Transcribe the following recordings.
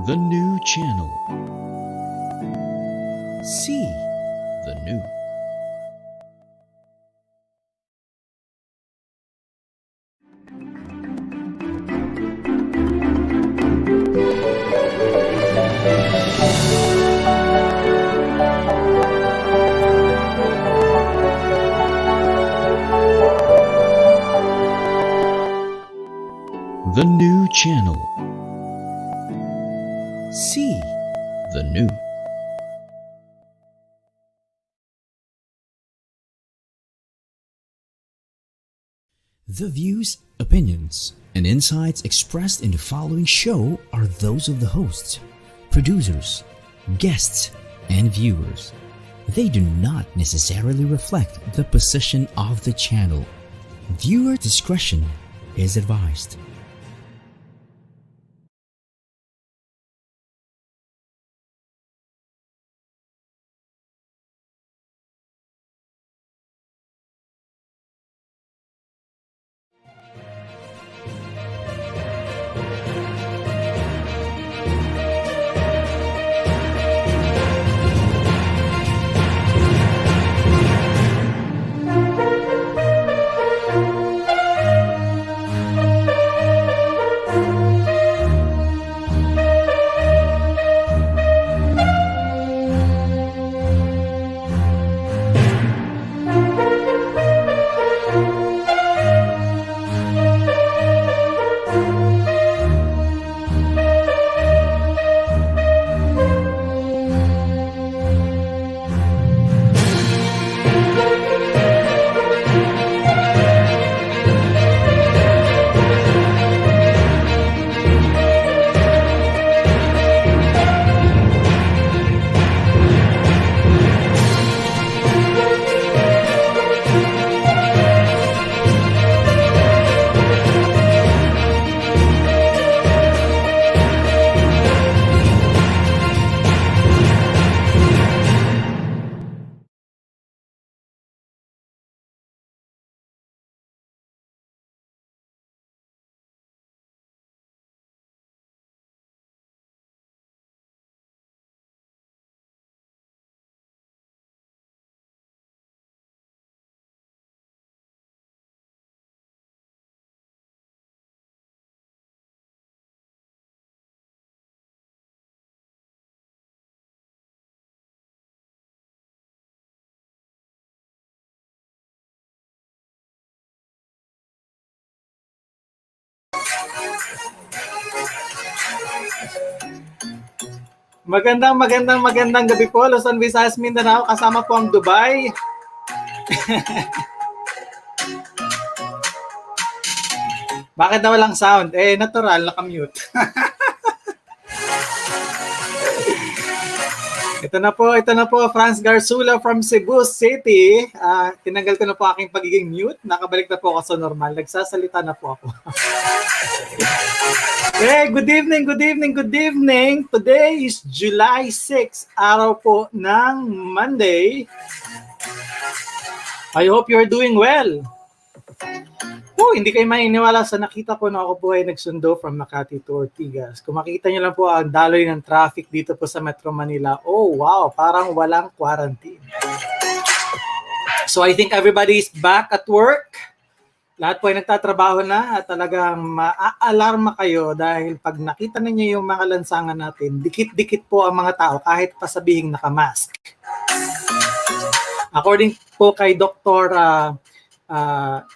The new channel. See the new. The new channel. See the new. The views, opinions, and insights expressed in the following show are those of the hosts, producers, guests, and viewers. They do not necessarily reflect the position of the channel. Viewer discretion is advised. Magandang gabi po, Luzon, Visayas, Mindanao. Kasama po ang Dubai. Bakit na walang sound? Natural, nakamute. Ito na po, Franz Garzula from Cebu City. Tinanggal ko na po aking pagiging mute. Nakabalik na po ako sa normal. Nagsasalita na po ako. Good evening. Today is July 6, araw po ng Monday. I hope you're doing well. Hindi kayo maniniwala sa nakita ko na ako po ay nagsundo from Makati to Ortigas. Kung makita nyo lang po ang daloy ng traffic dito po sa Metro Manila, oh wow, parang walang quarantine. So I think everybody is back at work. Lahat po ay nagtatrabaho na at talagang maa-alarma kayo dahil pag nakita ninyo yung mga lansangan natin, dikit-dikit po ang mga tao kahit pa sabihing nakamask. According po kay Dr.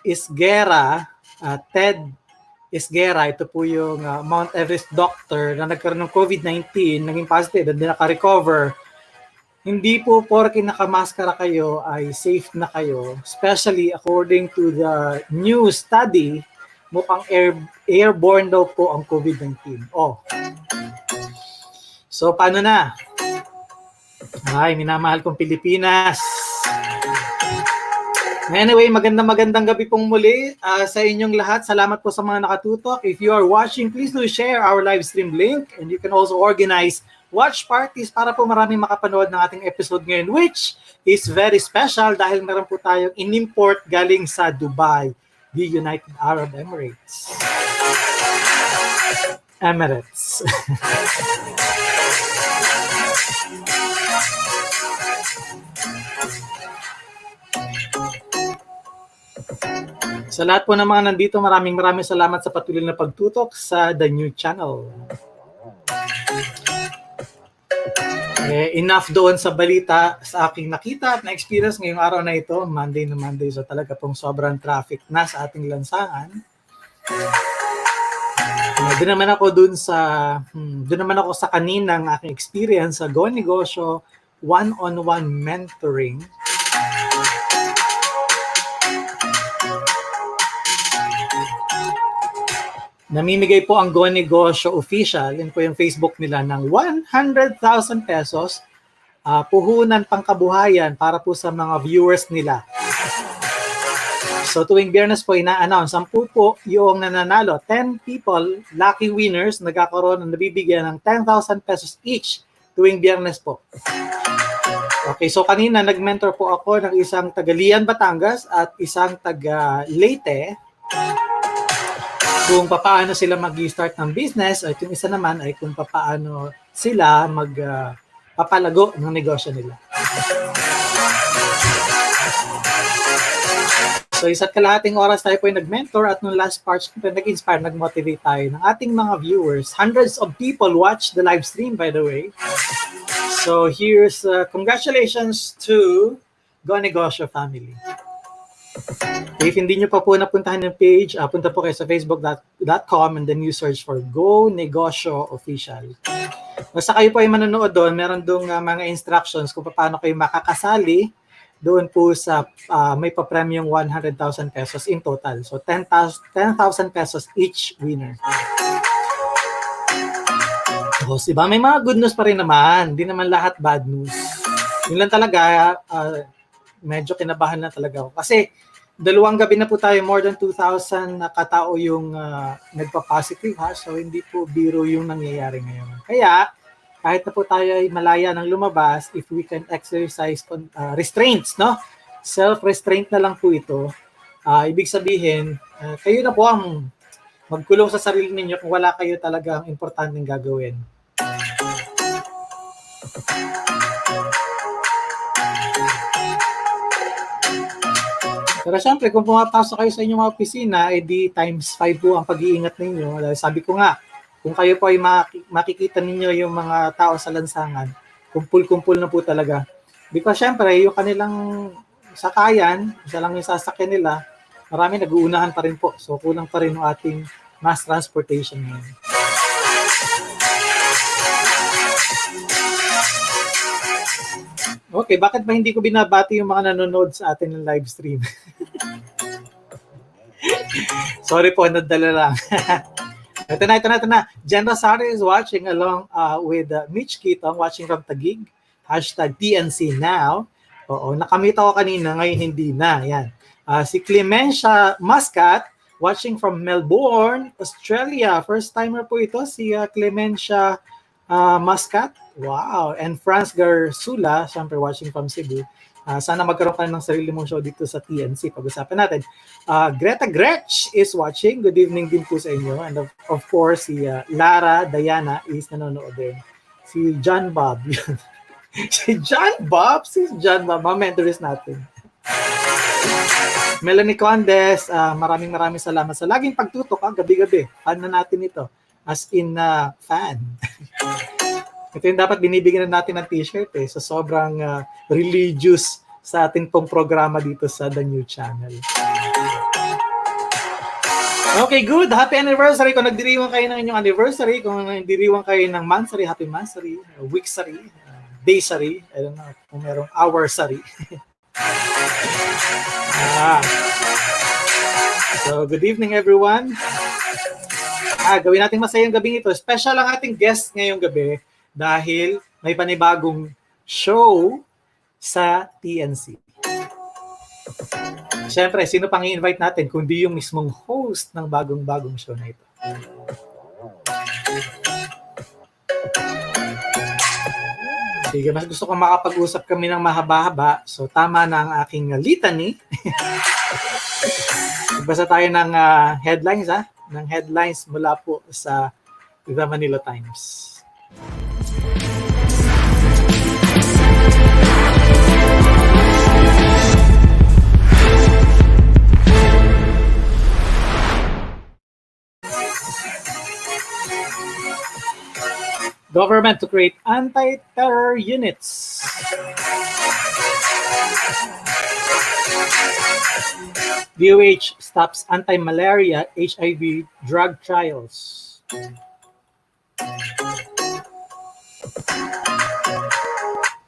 Isguera, Ted Isguera, ito po yung Mount Everest doctor na nagkaroon ng COVID-19, naging positive at naka-recover. Hindi po porke nakamaskara kayo ay safe na kayo. Especially according to the new study, mukhang airborne daw po ang COVID-19. So paano na? Ay, minamahal kong Pilipinas. Anyway, magandang gabi pong muli sa inyong lahat. Salamat po sa mga nakatutok. If you are watching, please do share our live stream link and you can also organize watch parties para po maraming makapanood ng ating episode ngayon, which is very special dahil meron po tayong in-import galing sa Dubai, the United Arab Emirates. Emirates. Sa lahat po ng mga nandito, maraming salamat sa patuloy na pagtutok sa The New Channel. Enough doon sa balita sa aking nakita at na-experience ngayong araw na ito, Monday na Monday. So talaga pong sobrang traffic na sa ating lansangan. Doon naman ako sa kaninang aking experience sa Go Negosyo one-on-one mentoring. Namimigay po ang Go Negosyo official, yun po yung Facebook nila, ng 100,000 pesos puhunan pangkabuhayan para po sa mga viewers nila. So tuwing Biyernes po ina-announce, 10 po yung nananalo, 10 people, lucky winners, nabibigyan ng 10,000 pesos each tuwing Biyernes po. Okay, so kanina nag-mentor po ako ng isang taga Lian, Batangas at isang taga Leyte kung paano sila mag-start ng business at yung isa naman ay kung paano sila papalago ng negosyo nila. So isa't kalahating oras tayo po yung nag-mentor at nung last part, nag-inspire, nag-motivate tayo ng ating mga viewers. Hundreds of people watch the live stream, by the way. So here's congratulations to Go Negosyo family. If hindi nyo pa po napuntahan yung page, punta po kayo sa facebook.com and then you search for Go Negosyo Official. Basta kayo po ay manonood doon, meron doon mga instructions kung paano kayo makakasali doon po sa may pa-premium 100,000 pesos in total. So 10,000 pesos each winner. So, diba? May mga good news pa rin naman. Hindi naman lahat bad news. Yun lang talaga, medyo kinabahan na talaga ako. Kasi dalawang gabi na po tayo, more than 2,000 na katao yung nagpa-positive ha. So hindi po biro yung nangyayari ngayon. Kaya kahit na po tayo ay malaya ng lumabas, if we can exercise restraints, no? Self-restraint na lang po ito. Ibig sabihin, kayo na po ang magkulong sa sarili ninyo kung wala kayo talagang importanteng gagawin. Pero syempre, kung pumapasok kayo sa inyong mga opisina, edi times 5 po ang pag-iingat ninyo. Sabi ko nga, kung kayo po ay makikita ninyo yung mga tao sa lansangan, kumpul-kumpul na po talaga. Because syempre, yung kanilang sakayan, isa lang yung sasakyan nila, marami nag-uunahan pa rin po. So kulang pa rin yung ating mass transportation ngayon. Okay, bakit ba hindi ko binabati yung mga nanonood sa atin ng live stream? Sorry po, nadala lang. Ito na. Jen Rosario is watching along with Mitch Kitong, watching from Taguig. #TNC now. Oo, nakamit ako kanina, ngayon hindi na. Yan. Si Clemencia Muscat, watching from Melbourne, Australia. First timer po ito, si Clemencia Muscat. Wow. And Franz Garsula, siyempre watching from Cebu. Sana magkaroon ka ng sarili mong show dito sa TNC. Pag-usapan natin. Greta Gretsch is watching. Good evening din po sa inyo. And of course, si Lara Diana is nanonood din. Si John Bob. Si John Bob, mga mentorist natin. Melanie Condes, maraming salamat sa laging pagtutok, gabi-gabi. Fan na natin ito. As in, fan. Ito yung dapat binibigyan natin ng t-shirt so sobrang religious sa ating pong programa dito sa The New Channel. Okay, good. Happy anniversary. Kung nagdiriwang kayo ng inyong anniversary, kung nagdiriwang kayo ng monthsary, happy monthsary, weeksary, daysary, I don't know kung merong hoursary. So, good evening everyone. Gawin natin masayang gabing ito. Special ang ating guest ngayong gabi dahil may panibagong show sa TNC. Siyempre, sino pang i-invite natin kundi yung mismong host ng bagong show na ito. Sige, mas gusto ko makapag-usap kami ng mahaba-haba. So, tama na ang aking litany. Basta tayo ng headlines, ng headlines mula po sa the Manila Times. Government to create anti-terror units. DOH stops anti-malaria HIV drug trials.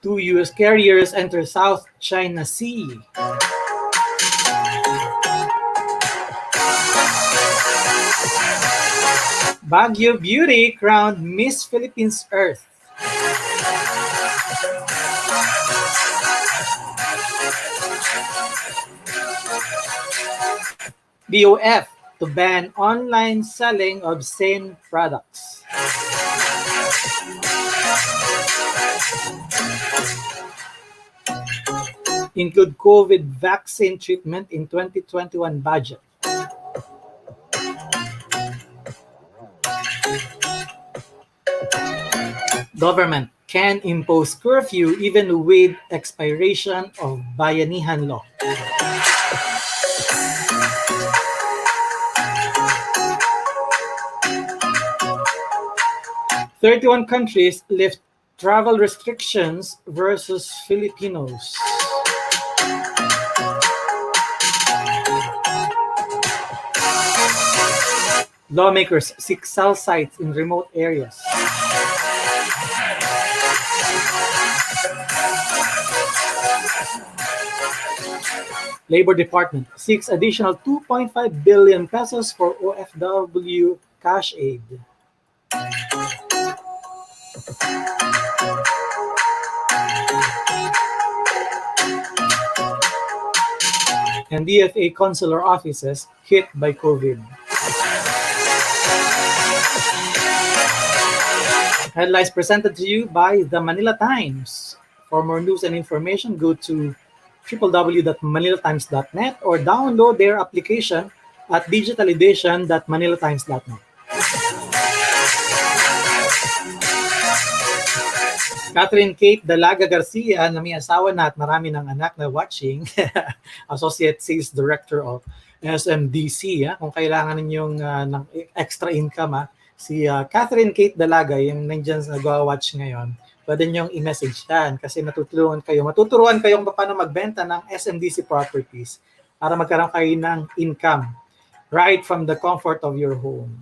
Two U.S. carriers enter South China Sea. Baguio Beauty crowned Miss Philippines Earth. BOF to ban online selling obscene products. Include COVID vaccine treatment in 2021 budget. Government can impose curfew even with expiration of Bayanihan Law. "31 countries lift travel restrictions versus Filipinos." Lawmakers seek cell sites in remote areas. Labor Department seeks additional 2.5 billion pesos for OFW cash aid. And DFA consular offices hit by COVID. Headlines presented to you by the Manila Times. For more news and information, go to www.manilatimes.net or download their application at digitaledition.manilatimes.net. Catherine Kate Dalaga Garcia na may asawa na at marami ng anak na watching, Associate Sales Director of SMDC. Kung kailangan ninyong ng extra income, si Catherine Kate Dalaga, yung nandiyan sa nag-watch ngayon, pwede niyong i-message yan kasi matuturuan kayo kung paano magbenta ng SMDC properties para magkaroon kayo ng income right from the comfort of your home.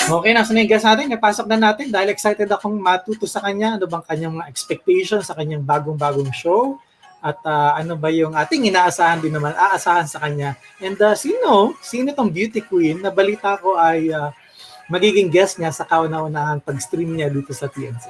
Okay, nasa na yung guest natin. Napasok na natin dahil excited akong matuto sa kanya. Ano bang kanyang mga expectations sa kanyang bagong-bagong show? At ano ba yung ating inaasahan din naman, aasahan sa kanya. And sino tong beauty queen na balita ko ay magiging guest niya sa kauna-unahang pag-stream niya dito sa TNC.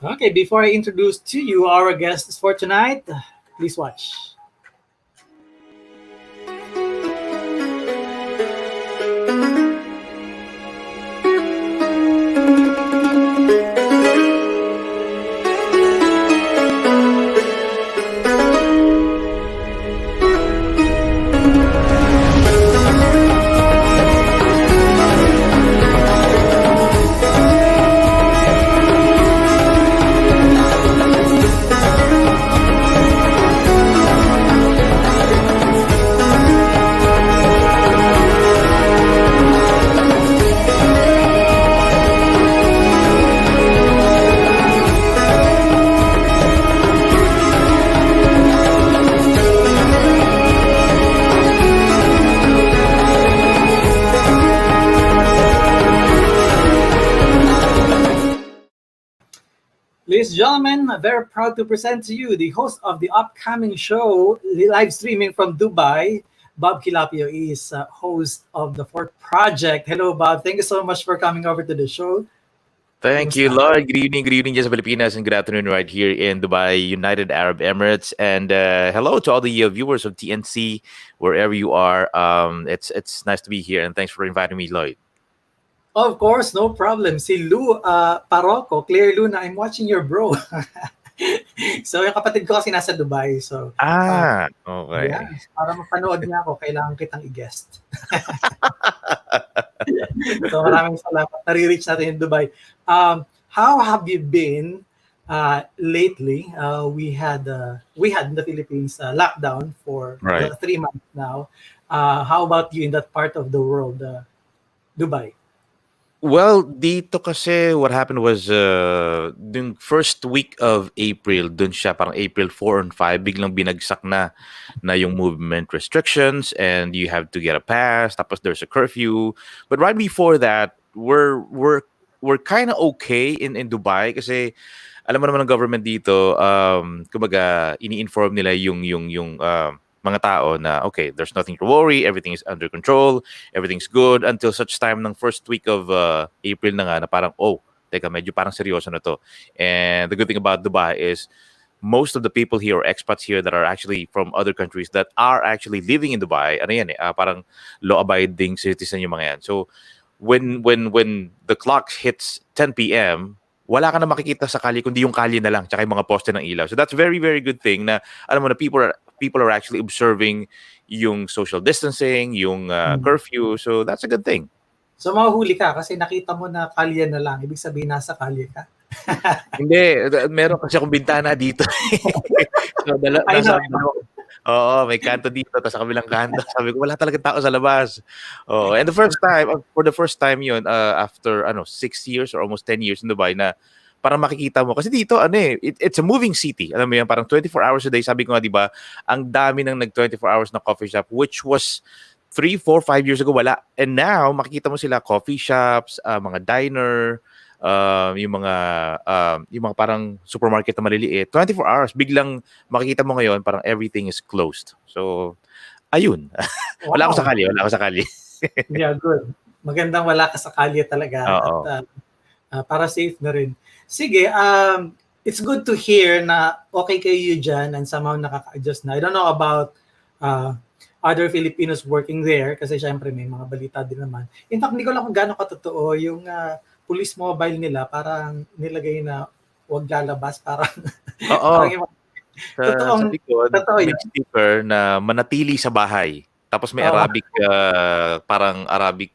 Okay, before I introduce to you our guests for tonight, please watch. Ladies and gentlemen, I'm very proud to present to you the host of the upcoming show, live streaming from Dubai. Bob Quilapio is host of the Fourth Project. Hello, Bob. Thank you so much for coming over to the show. Thank you, Lord. Good evening, yes, Filipinas, and good afternoon right here in Dubai, United Arab Emirates. And hello to all the viewers of TNC, wherever you are. It's nice to be here, and thanks for inviting me, Lloyd. Of course, no problem. Si Lou Paroco, Claire Luna, I'm watching your bro. So yung kapatid ko kasi nasa Dubai. So Okay. yes, para mapanood niya ako, kailangan kitang i-guest. So maraming salamat. Nare-reach natin yung Dubai. How have you been lately? We had in the Philippines lockdown for Right. 3 months now. How about you in that part of the world, Dubai? Well, dito kasi what happened was yung first week of April, dun siya parang April 4 and 5, biglang binagsak na yung movement restrictions and you have to get a pass, tapos there's a curfew. But right before that, we're kind of okay in Dubai kasi alam mo naman ng government dito, kumbaga ini-inform nila yung mga tao na okay, there's nothing to worry, everything is under control, everything's good until such time ng first week of April na nga na parang teka, medyo parang seryoso na to. And the good thing about Dubai is most of the people here or expats here that are actually from other countries that are actually living in Dubai, ano yan parang law-abiding citizen yung mga yan. So when the clock hits 10 p.m., wala ka na makikita sa kalye kundi yung kalye na lang tsaka yung mga poste ng ilaw. So that's very very good thing na alam mo na people are actually observing yung social distancing, yung curfew. So that's a good thing. So mahuhuli ka kasi nakita mo na kalye na lang. Ibig sabihin nasa kalye ka. Hindi, meron kasi akong bintana dito. So oo, may kanto dito tapos sa kabilang kanto. Sabi ko wala talagang tao sa labas. Oh, and for the first time yun after 6 years or almost 10 years in Dubai na parang makikita mo kasi dito it's a moving city. Alam mo yan, parang 24 hours a day. Sabi ko nga 'di ba, ang dami ng nag 24 hours na coffee shop which was 3, 4, 5 years ago wala. And now makikita mo sila coffee shops, mga diner, yung mga parang supermarket na maliliit, 24 hours biglang makikita mo ngayon parang everything is closed. So ayun. Wala ako sa kalye. Yeah, good. Magandang wala ka sa kalye talaga. Oo. At para safe na rin. Sige, it's good to hear na okay kayo dyan and somehow nakaka-adjust na. I don't know about other Filipinos working there kasi syempre may mga balita din naman. In fact, hindi ko lang kung gaano katotoo yung police mobile nila, parang nilagay na huwag lalabas, parang Oo. yung Sa likod, may yun? sticker na manatili sa bahay. Tapos may Arabic, parang Arabic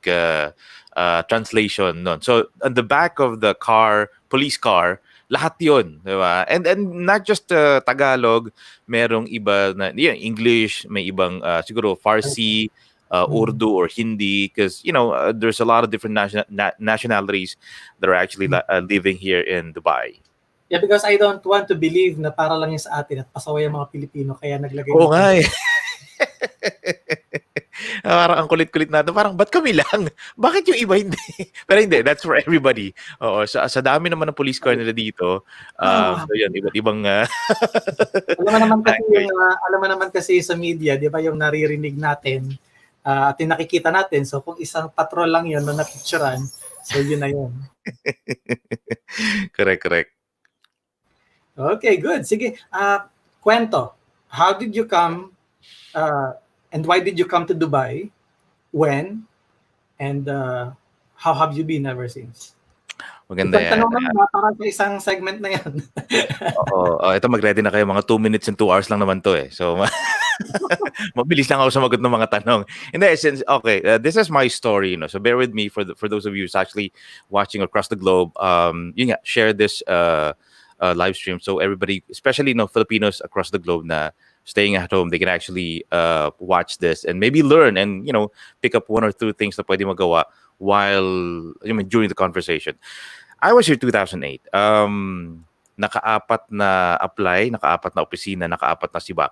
translation nun. So, on the back of the car, police car, lahat yun, di ba? And not just Tagalog, merong iba na English, may ibang siguro Farsi, Urdu or Hindi, because there's a lot of different nationalities that are actually living here in Dubai. Yeah, because I don't want to believe na para lang yun sa atin at pasaway ang mga Pilipino kaya naglagay. Oo nga eh. Parang ang kulit-kulit natin. Parang, ba't kami lang? Bakit yung iba hindi? Pero hindi, that's for everybody. Oo, sa dami naman ng police car nila dito. So yun, iba't ibang... alam mo naman kasi sa media, di ba yung naririnig natin at yung nakikita natin. So kung isang patrol lang yun na napicturan, so yun na yun. Correct. Okay, good. Sige, kwento. How did you come and why did you come to Dubai? When? And how have you been ever since? Maganda yan. Tanong naman para sa isang segment na yan. Oo. Ito mag-ready na kayo. Mga 2 minutes and 2 hours lang naman to eh. So, mabilis lang ako sumagot ng mga tanong. In the essence, okay, this is my story. So bear with me for those of you who's actually watching across the globe. Share this live stream so everybody, especially Filipinos across the globe na staying at home, they can actually watch this and maybe learn and pick up 1 or 2 things na pwede magawa while during the conversation. I was here 2008. Naka-4 na apply, naka-4 na opisina, naka-4 na sibak.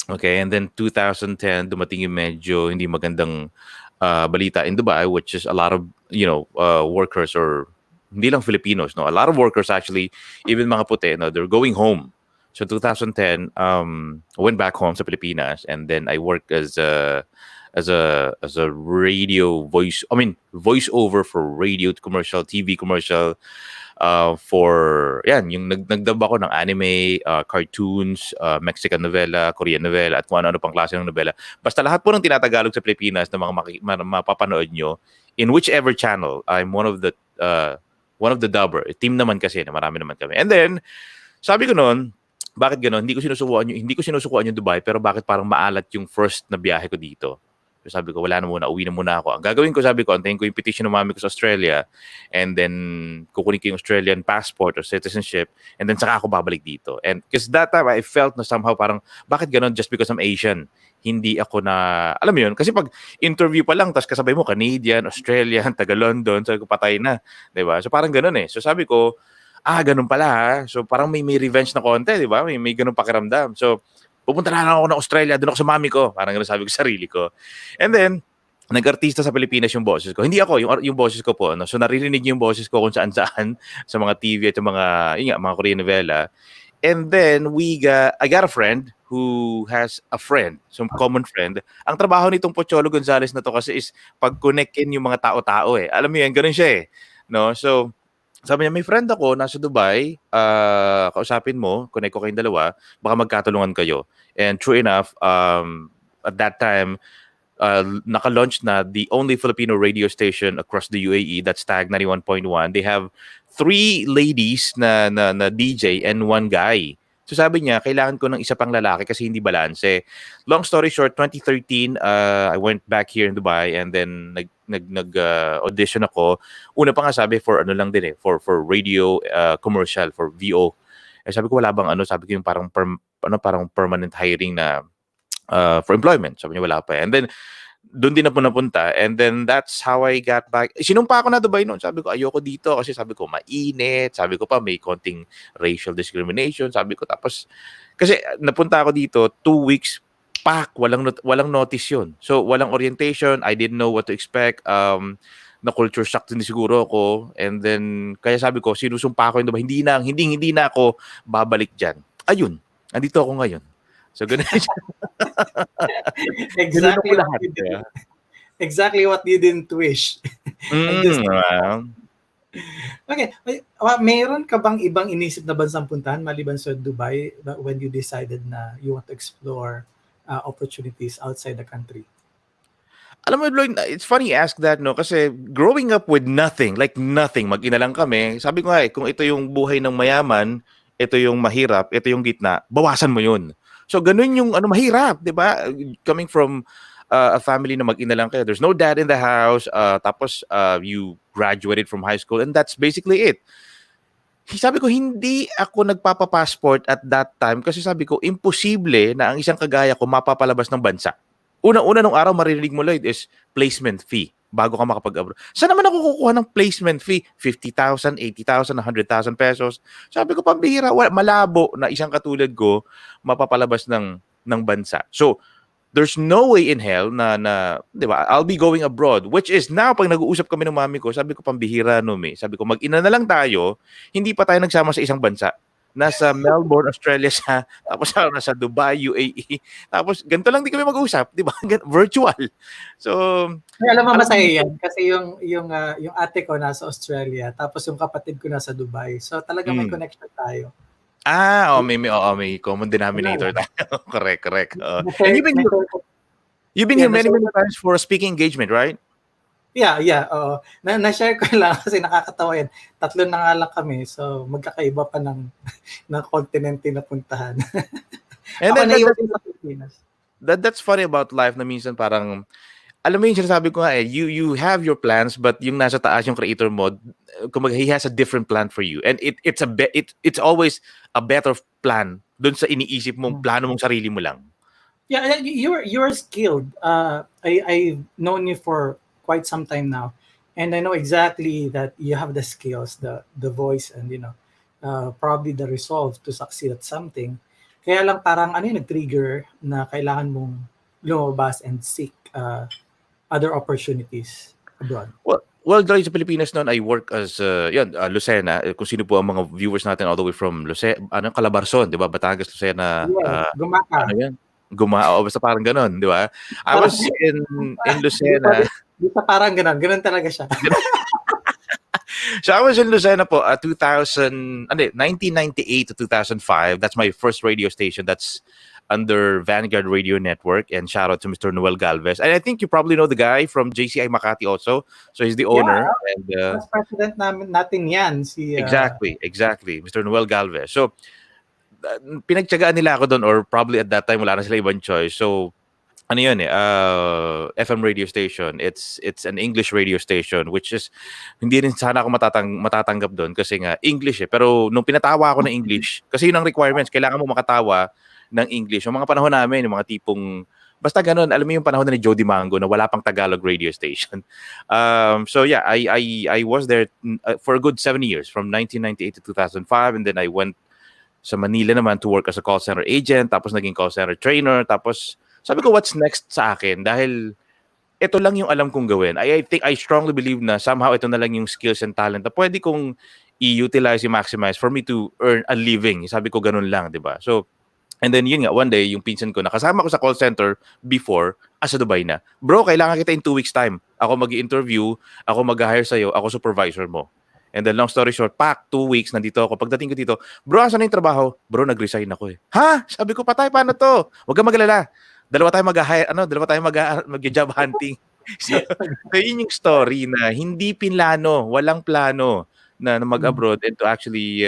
Okay, and then 2010 dumating yung medyo hindi magandang balita in Dubai, which is a lot of workers or hindi lang Filipinos, a lot of workers actually, even mga puti, they're going home. So 2010, I went back home sa Pilipinas, and then I worked as a radio voiceover for radio commercial, TV commercial, for yung nagdub ako ng anime, cartoons, Mexican novela, Korean novela, at kung ano pang klase ng novela. Basta lahat po ng tinatagalog sa Pilipinas na mga mapapanood nyo in whichever channel. I'm one of the dubber. Team naman kasi, na marami naman kami. And then, sabi ko noon, bakit gano'n? Hindi ko sinusukuan yung Dubai, pero bakit parang maalat yung first na biyahe ko dito? So sabi ko, wala na muna, uwi na muna ako. Ang gagawin ko, sabi ko, antayin ko yung petition ng mami ko sa Australia, and then kukunin ko yung Australian passport or citizenship, and then saka ako babalik dito. And because that time, I felt na somehow parang, bakit gano'n just because I'm Asian? Hindi ako na, alam mo yun, kasi pag interview pa lang, tapos kasabay mo, Canadian, Australian, taga London, sabi ko, patay na. Diba? So parang gano'n eh. So sabi ko, ganun pala ha. So parang may revenge na konti, di ba? May ganun pakiramdam. So pupunta na lang ako ng Australia, doon ako sa mami ko. Parang gano'n sabi ko sa sarili ko. And then, nag-artista sa Pilipinas yung boses ko. Hindi ako, yung boses ko po. No? So naririnig yung boses ko kung saan-saan sa mga TV at yung mga Korean novela. And then I got a friend who has a friend, some common friend. Ang trabaho nitong Pocholo Gonzales na to kasi is pag-connectin yung mga tao-tao eh. Alam mo yan, ganun siya eh. No? So, sabi niya, may friend ako, nasa Dubai, kausapin mo, connect ko kayong dalawa, baka magkatulungan kayo. And true enough, at that time, naka-launch na the only Filipino radio station across the UAE, that's Tag 91.1. They have 3 ladies na DJ and 1 guy. So sabi niya, kailangan ko ng isa pang lalaki kasi hindi balanse. Long story short, 2013, I went back here in Dubai and then nag-audition ako. Una pa nga sabi for for radio commercial, for VO. Eh sabi ko wala bang sabi ko yung parang parang permanent hiring na for employment. Sabi niya wala pa. And then doon din ako napunta, and then that's how I got back. Sinumpa ako na Dubai noon. Sabi ko, ayoko dito kasi sabi ko, mainit. Sabi ko pa, may konting racial discrimination. Sabi ko, tapos, kasi napunta ako dito, 2 weeks, walang notice yun. So, walang orientation. I didn't know what to expect. Na culture shock din siguro ako. And then, kaya sabi ko, sinusumpa ako yung Dubai. Hindi na ako babalik dyan. Ayun, andito ako ngayon. So, ganun siya. Exactly what you didn't wish. Wow. Okay. Mayroon ka bang ibang inisip na bansang puntahan maliban sa Dubai when you decided na you want to explore opportunities outside the country? Alam mo, Lloyd, it's funny you ask that, no? Kasi growing up with nothing, mag-ina lang kami, sabi ko nga kung ito yung buhay ng mayaman, ito yung mahirap, ito yung gitna, bawasan mo yun. So, ganun yung mahirap, di ba? Coming from a family na mag-ina lang kayo, there's no dad in the house, tapos you graduated from high school, and that's basically it. Sabi ko, hindi ako nagpapapassport at that time kasi sabi ko, imposible na ang isang kagaya ko mapapalabas ng bansa. Una nung araw marinig mo, Lloyd, is placement fee bago ka makapag-abroad. Saan naman ako kukuha ng placement fee? 50,000, 80,000, 100,000 pesos. Sabi ko, pambihira, malabo na isang katulad ko mapapalabas ng bansa. So, there's no way in hell na di ba, I'll be going abroad, which is now, pag nag-uusap kami ng mami ko, sabi ko, pambihira, sabi ko, mag-ina na lang tayo, hindi pa tayo nagsama sa isang bansa. Nasa Melbourne, Australia siya, tapos nasa Dubai, UAE, tapos ganito lang di kami mag-usap, di ba? Virtual. So, alam mo masaya yan kasi yung ate ko nasa Australia, tapos yung kapatid ko nasa Dubai. So talaga may connection tayo. May common denominator tayo. Correct. And you've been here many times for a speaking engagement, right? Yeah. Na-share ko lang kasi nakakatawa yan. 3 na nga lang kami. So, magkakaiba pa ng continente na puntahan. And then, that's funny about life na minsan parang, alam mo yung sinasabi ko nga you have your plans, but yung nasa taas yung creator mo, kumbaga, he has a different plan for you. And it's always a better plan dun sa iniisip mong plano mong sarili mo lang. Yeah, you're skilled. I've known you for quite some time now, and I know exactly that you have the skills, the voice, and probably the resolve to succeed at something. Kaya lang parang nag-trigger na kailangan mong lumabas and seek other opportunities abroad. Well, dahil sa Pilipinas noon, I work as Lucena. Kung sino po ang mga viewers natin all the way from Lucena, Calabarzon, di ba? Batangas, Lucena. Gumaka. Basta parang ganon, di ba? I was in Lucena. Dito parang ganon talaga siya. So I was in Lucena po 1998 to 2005. That's my first radio station. That's under Vanguard Radio Network. And shout out to Mr. Noel Galvez. And I think you probably know the guy from JCI Makati also. So he's the owner. And Vice President natin yan. exactly, Mr. Noel Galvez. So pinagtiyagaan nila ako doon, or probably at that time wala na sila ibang choice. So ano yun FM radio station. It's an English radio station, which is hindi rin sana ako matatanggap doon kasi nga English Pero nung pinatawa ako ng English, kasi yun ang requirements, kailangan mo makatawa ng English. Yung mga panahon namin, yung mga tipong basta ganun, alam mo yung panahon na ni Jody Mango na wala pang Tagalog radio station. So yeah, I was there for a good 7 years, from 1998 to 2005, and then I went sa Manila naman to work as a call center agent, tapos naging call center trainer, tapos sabi ko, what's next sa akin? Dahil ito lang yung alam kong gawin. I think, I strongly believe na somehow ito na lang yung skills and talent na pwede kong i-utilize, i-maximize for me to earn a living. Sabi ko, ganun lang, di ba? So, and then yun nga, one day, yung pinsan ko, nakasama ko sa call center before, sa Dubai na. Bro, kailangan kita in 2 weeks time. Ako mag-i-interview, ako mag-hire sa'yo, ako supervisor mo. And then long story short, 2 weeks, nandito ako. Pagdating ko dito, bro, asan na yung trabaho? Bro, nag-resign ako Ha? Sabi ko, patay, paano to? Huwag kang magalala. Dalawa tayo mag-job hunting. So yun yung story na hindi pinlano, walang plano na mag-abroad and to actually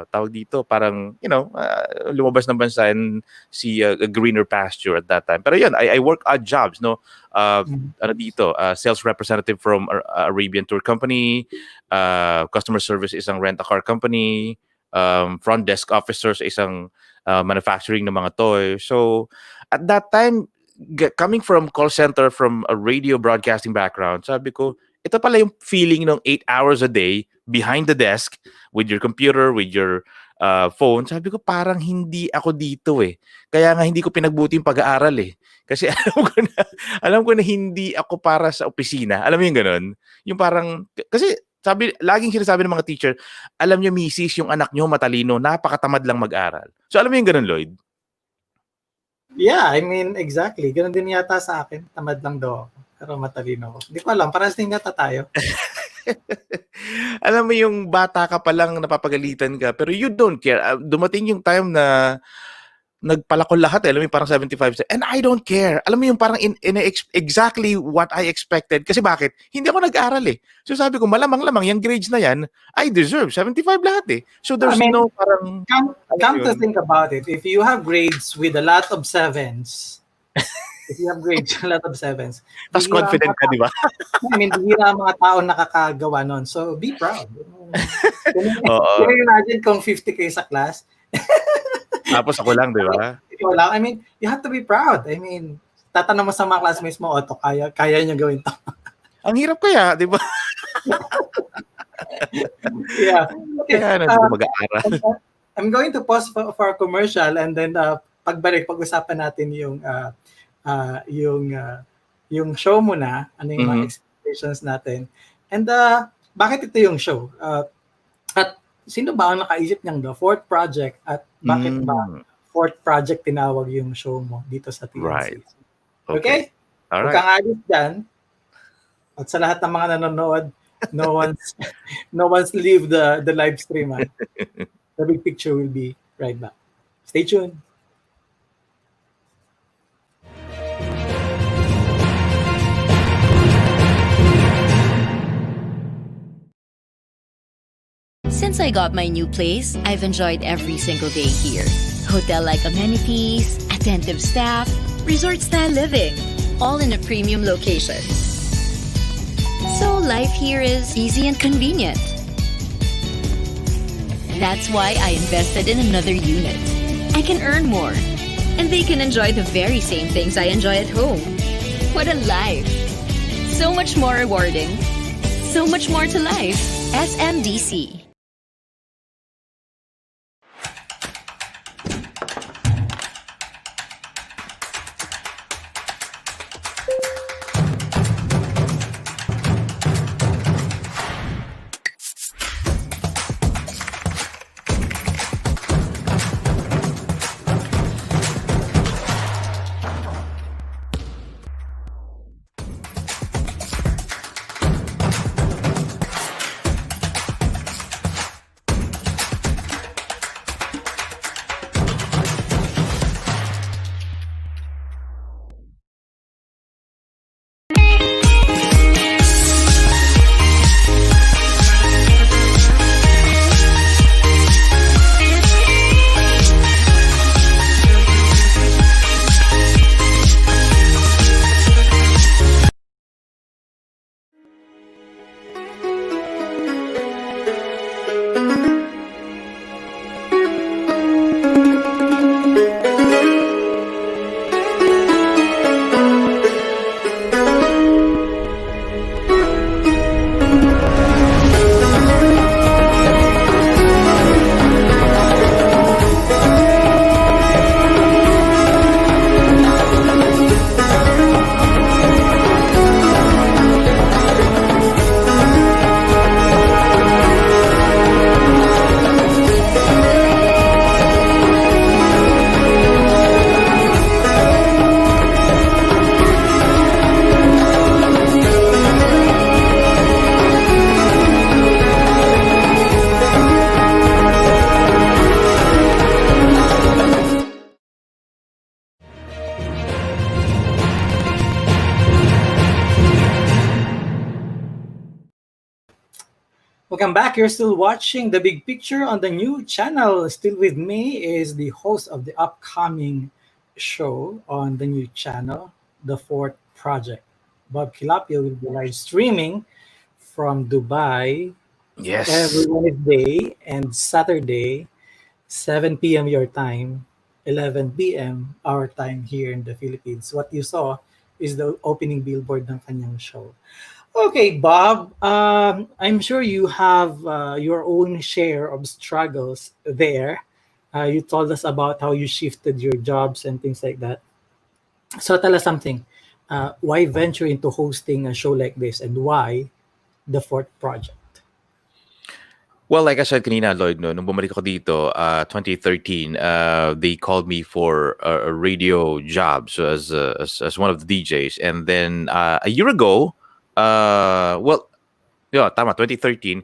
tawag dito, parang, lumabas ng bansa and see a greener pasture at that time. Pero yun, I work odd jobs, no? Sales representative from Arabian Tour Company, customer service isang rent-a-car company, front desk officer sa isang manufacturing ng mga toys. So at that time, coming from call center, from a radio broadcasting background, sabi ko, ito pala yung feeling ng 8 hours a day behind the desk with your computer, with your phone. Sabi ko, parang hindi ako dito Kaya nga hindi ko pinagbuti yung pag-aaral Kasi alam ko na hindi ako para sa opisina. Alam mo yung ganun? Yung parang, kasi laging sinasabi ng mga teacher, alam nyo, misis, yung anak nyo matalino, napakatamad lang mag-aral. So alam mo yung ganun, Lloyd? Yeah, I mean, exactly. Ganun din yata sa akin. Tamad lang daw ako. Pero matalino ako. Hindi ko alam. Parang din yata tayo. Alam mo yung bata ka pa lang, napapagalitan ka, pero you don't care. Dumating yung time na nagpalako lahat alam mo yung parang 75 and I don't care. Alam mo yung parang exactly what I expected. Kasi bakit? Hindi ako nag-aral So sabi ko, malamang-lamang yung grades na yan, I deserve 75 lahat So there's no parang... Come to think about it, if you have grades with a lot of sevens, tapos confident ka, di ba? I mean, bihira ang mga tao nakakagawa nun. So be proud. Can you imagine kung 50K sa class? Tapos ako lang, di ba? Ikaw lang. I mean, you have to be proud. I mean, tatanong mo sa mga classmates mo, kaya niyo gawin to. Ang hirap kaya, di ba? Yeah. Okay. Kaya mag-aaral. I'm going to pause for a commercial and then pagbalik, pag-usapan natin yung show muna, ano yung mga expectations natin. And bakit ito yung show? At sino ba ang nakaisip niyang the fourth project at bakit ba fourth project tinawag yung show mo dito sa TNC? Right. Okay? All Huwag kang alis dyan. At sa lahat ng mga nanonood, no one's leave the live stream. The big picture will be right back. Stay tuned. Since I got my new place, I've enjoyed every single day here. Hotel-like amenities, attentive staff, resort-style living, all in a premium location. So life here is easy and convenient. That's why I invested in another unit. I can earn more, and they can enjoy the very same things I enjoy at home. What a life! So much more rewarding. So much more to life. SMDC. Welcome back. You're still watching The Big Picture on the new channel. Still with me is the host of the upcoming show on the new channel, The Fourth Project. Bob Quilapio will be live streaming from Dubai every Yes. Wednesday and Saturday, 7 p.m. your time, 11 p.m. our time here in the Philippines. What you saw is the opening billboard ng kanyang show. Okay, Bob, I'm sure you have your own share of struggles there. You told us about how you shifted your jobs and things like that. So tell us something. Why venture into hosting a show like this, and why the Fourth Project? Well, like I said kanina, Lloyd, no, nung bumalik ako dito, 2013, they called me for a radio job, so as one of the DJs. And then a year ago, well, yeah, tama, 2013.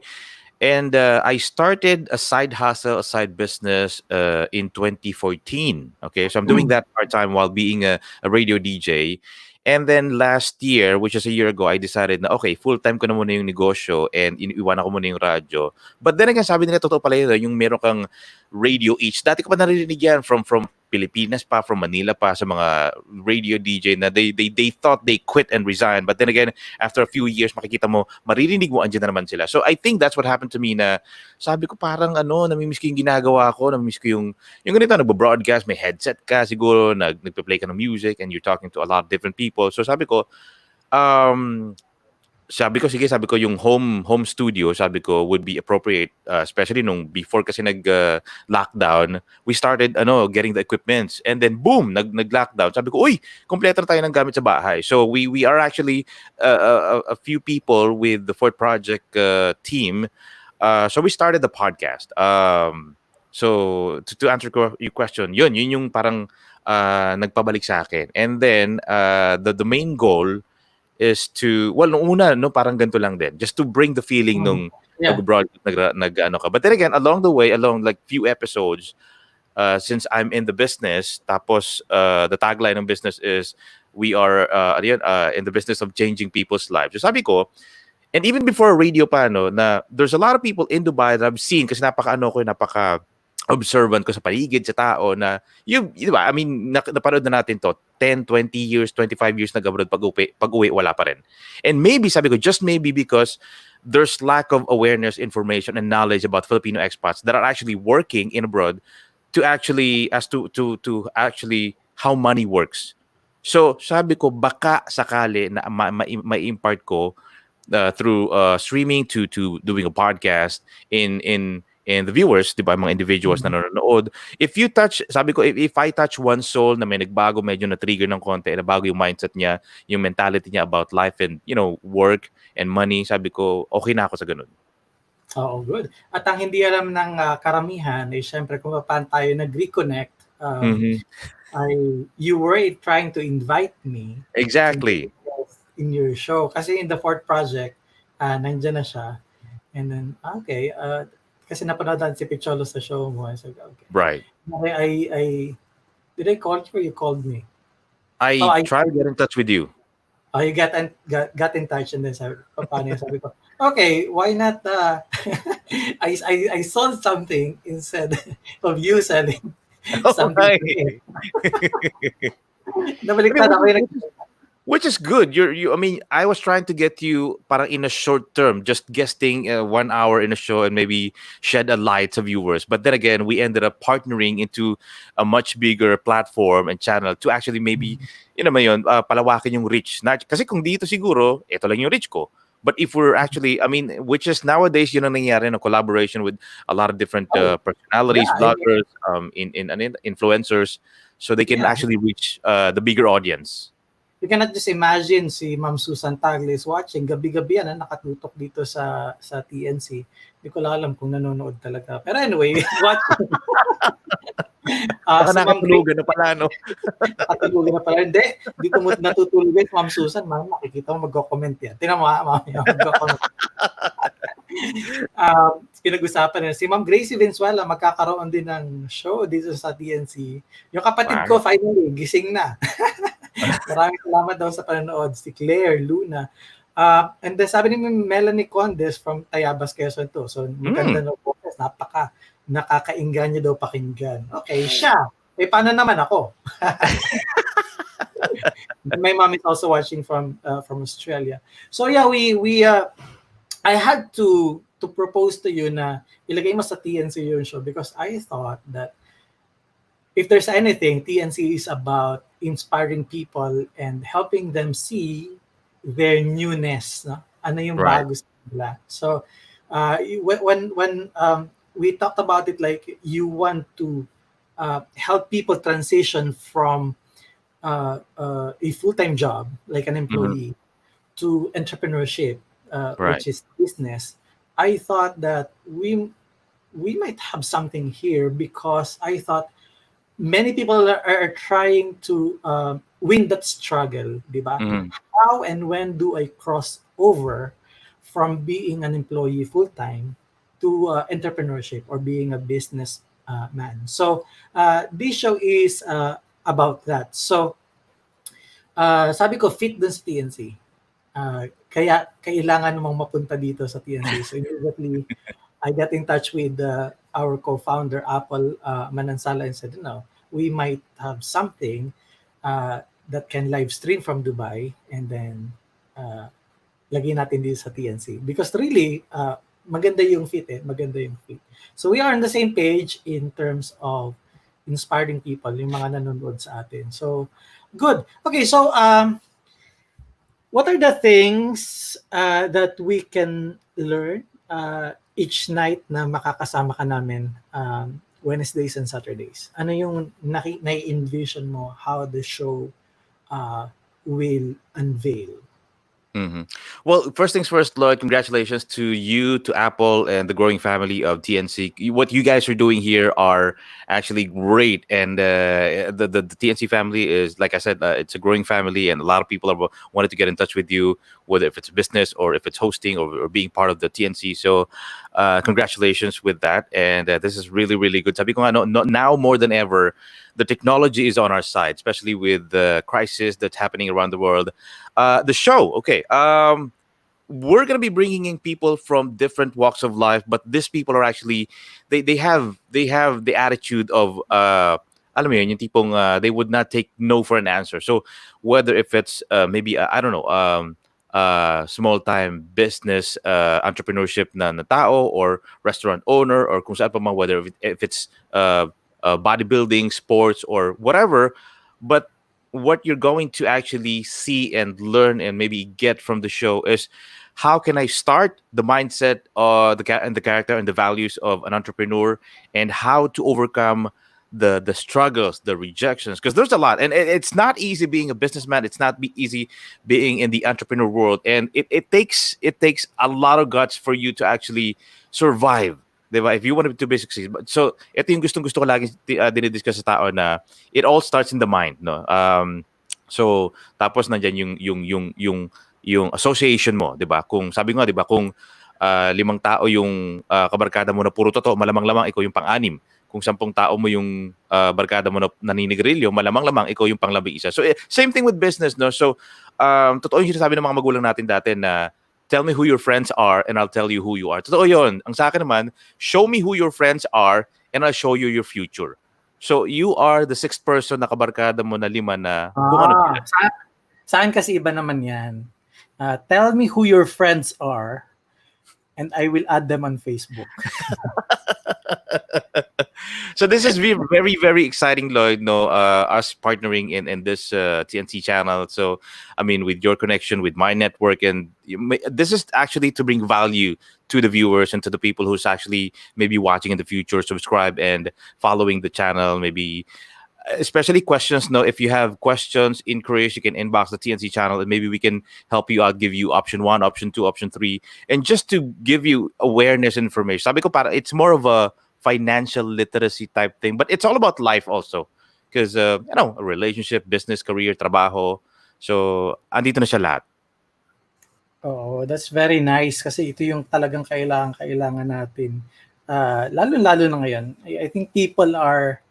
And I started a side hustle, a side business in 2014. Okay, so I'm doing that part time while being a radio DJ. And then last year, which is a year ago, I decided na okay, full-time ko na muna yung negosyo and iniwan ko muna yung radyo. But then again, sabi nila, totoo pala yun, yung meron kang radio each. Dati ko pa naririnig yan from Pilipinas pa, from Manila pa, sa mga radio DJ na they thought they quit and resigned. But then again, after a few years, makikita mo, maririnig mo, andyan na naman sila. So I think that's what happened to me na sabi ko parang namimiss ko yung ginagawa ko, namimiss ko yung ganito, nagbo-broadcast, may headset ka siguro, nagpe-play ka ng music and you're talking to a lot of different people. So sabi ko, sabi ko yung home studio, sabi ko would be appropriate, especially nung before kasi lockdown, we started getting the equipments, and then boom, nag-lockdown. Sabi ko, uy, kompleto na tayo ng gamit sa bahay. So we are actually a few people with the Fourth Project team. So we started the podcast. So to answer your question, yun yung parang nagpabalik sa akin. And then the main goal is to, well, nung una, parang ganito lang din. Just to bring the feeling nung nag-broadcast, ka. But then again, along the way, along like few episodes, since I'm in the business, tapos the tagline ng business is, we are in the business of changing people's lives. So sabi ko, and even before radio pa, na there's a lot of people in Dubai that I've seen, kasi napaka observant ko sa paligid, sa tao na, diba, I mean, napanood na natin to, 10, 20 years, 25 years nag-abroad, pag-uwi, wala pa rin. And maybe, sabi ko, just maybe because there's lack of awareness, information, and knowledge about Filipino expats that are actually working in abroad to actually, to actually how money works. So, sabi ko, baka sakali na ma-impart ko through streaming to doing a podcast in the viewers, di ba, mga individuals na nanonood. If you touch, sabi ko, if I touch one soul na may nagbago, medyo na-trigger ng konti, nabago yung mindset niya, yung mentality niya about life and, work and money, sabi ko, okay na ako sa ganun. Oo, good. At ang hindi alam ng karamihan, syempre kung paano tayo nag-reconnect, you were trying to invite me. Exactly. In your show. Kasi in the Fourth Project, nandyan na siya. And then, okay, kasi napanood si Picholo sa show mo. I said, okay. Right. Did I call you or you called me? I tried to get in touch with you. Oh, you got in touch, and then sabi ko, okay, why not? I sold something instead of you selling something. Nabaliktad ako yung which is good. I mean, I was trying to get you parang in a short term, just guesting 1 hour in a show and maybe shed a light to viewers. But then again, we ended up partnering into a much bigger platform and channel to actually maybe, palawakin yung reach. Kasi kung dito siguro, ito lang yung reach ko. But if we're actually, I mean, which is nowadays, yun ang nangyayari, na collaboration with a lot of different personalities, bloggers, influencers, so they can actually reach the bigger audience. You cannot just imagine si Ma'am Susan Tagle is watching. Gabi-gabi yan, nakatutok dito sa TNC. Hindi ko lang alam kung nanonood talaga. Pero anyway, watch. Nakatulugan na pala, no? Nakatulugan na pala. Hindi natutulugan si Ma'am Susan. Ma'am, nakikita mo mag-comment yan. Tinan mo, Ma'am, mag-comment. Pinag-usapan nila. Si Ma'am Gracie Valenzuela magkakaroon din ng show dito sa TNC. Yung kapatid ko, finally, gising na. Maraming salamat daw sa panonood. Si Claire Luna. And then sabi ni Melanie Condes from Tayabas, Quezon to. So maganda na po. Nakakainggan niyo daw pakinggan. Okay, siya. Eh, paano naman ako? My mom is also watching from Australia. So yeah, I had to propose to you na ilagay mo sa TNC yung show because I thought that if there's anything, TNC is about inspiring people and helping them see their newness. No? Ano yung bago sa nila. So when we talked about it, like you want to help people transition from a full-time job, like an employee, to entrepreneurship, which is business. I thought that we might have something here because I thought many people are trying to win that struggle, diba? How and when do I cross over from being an employee full-time to entrepreneurship or being a business man? So this show is about that. So sabi ko, fit dun sa TNC. Kaya kailangan mong mapunta dito sa TNC. So immediately, I got in touch with our co-founder, Apple Manansala, and said, we might have something that can live stream from Dubai and then lagyan natin dito sa TNC. Because really, maganda yung fit maganda yung fit. So we are on the same page in terms of inspiring people, yung mga nanonood sa atin. So, good. Okay, so what are the things that we can learn each night na makakasama ka namin Wednesdays and Saturdays? Ano yung nai-envision mo how the show will unveil? Well, first things first, Lloyd, congratulations to you, to Apple, and the growing family of TNC. What you guys are doing here are actually great. And the TNC family is, like I said, it's a growing family, and a lot of people are wanted to get in touch with you, whether if it's business or if it's hosting or being part of the TNC. So congratulations with that. And this is really, really good. Sabi ko nga, now more than ever, the technology is on our side, especially with the crisis that's happening around the world. The show, okay. We're going to be bringing in people from different walks of life, but these people are actually, they have the attitude of, alam mo yun, yung tipong they would not take no for an answer. So whether if it's maybe, I don't know, small-time business, entrepreneurship na tao, or restaurant owner, or kung saan pa man, whether if it's bodybuilding, sports, or whatever. But what you're going to actually see and learn and maybe get from the show is how can I start the mindset, and the character and the values of an entrepreneur, and how to overcome the struggles, the rejections, because there's a lot, and it's not easy being a businessman. It's not easy being in the entrepreneur world, and it takes a lot of guts for you to actually survive. Diba? If you want to be successful. So, ito yung gustong-gusto ko lagi dinidiscuss sa tao na it all starts in the mind, no? So, tapos nandiyan yung association mo, 'di ba? Kung sabi nga, 'di ba, kung 5 tao yung kabarkada mo na puro totoo, malamang-lamang ikaw yung pang-anim. Kung 10 tao mo yung barkada mo na naninigrilyo, malamang-lamang ikaw yung pang-11. So, same thing with business, no? So, totoo yung sinasabi ng mga magulang natin dati na tell me who your friends are and I'll tell you who you are. Totoo yun. Ang sa akin naman, show me who your friends are and I'll show you your future. So, you are the 6th person na kabarkada mo na 5 na kung ano. Saan kasi iba naman yan. Tell me who your friends are and I will add them on Facebook. So this is very, very exciting, Lloyd. No, us partnering in this TNC channel. So, I mean, with your connection with my network, and this is actually to bring value to the viewers and to the people who's actually maybe watching in the future. Subscribe and following the channel. Maybe, especially questions. No, if you have questions, inquiries, you can inbox the TNC channel, and maybe we can help you out. Give you option 1, option 2, option 3, and just to give you awareness information. Sabi ko, para it's more of a financial literacy type thing, but it's all about life also, because a relationship, business, career, trabaho. So andito na siya lahat. Oh, that's very nice kasi ito yung talagang kailangan natin. Lalo na ngayon. I think people are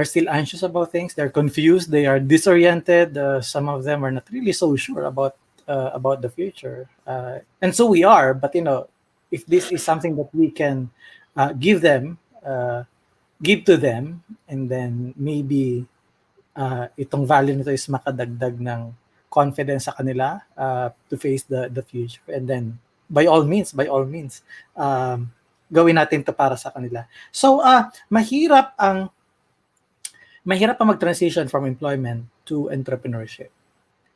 still anxious about things. They're confused. They are disoriented. Some of them are not really so sure about about the future. And so we are, but if this is something that we can give them, give to them, and then maybe itong value nito is makadagdag ng confidence sa kanila to face the future. And then by all means, gawin natin to para sa kanila. So mahirap ang mag-transition from employment to entrepreneurship.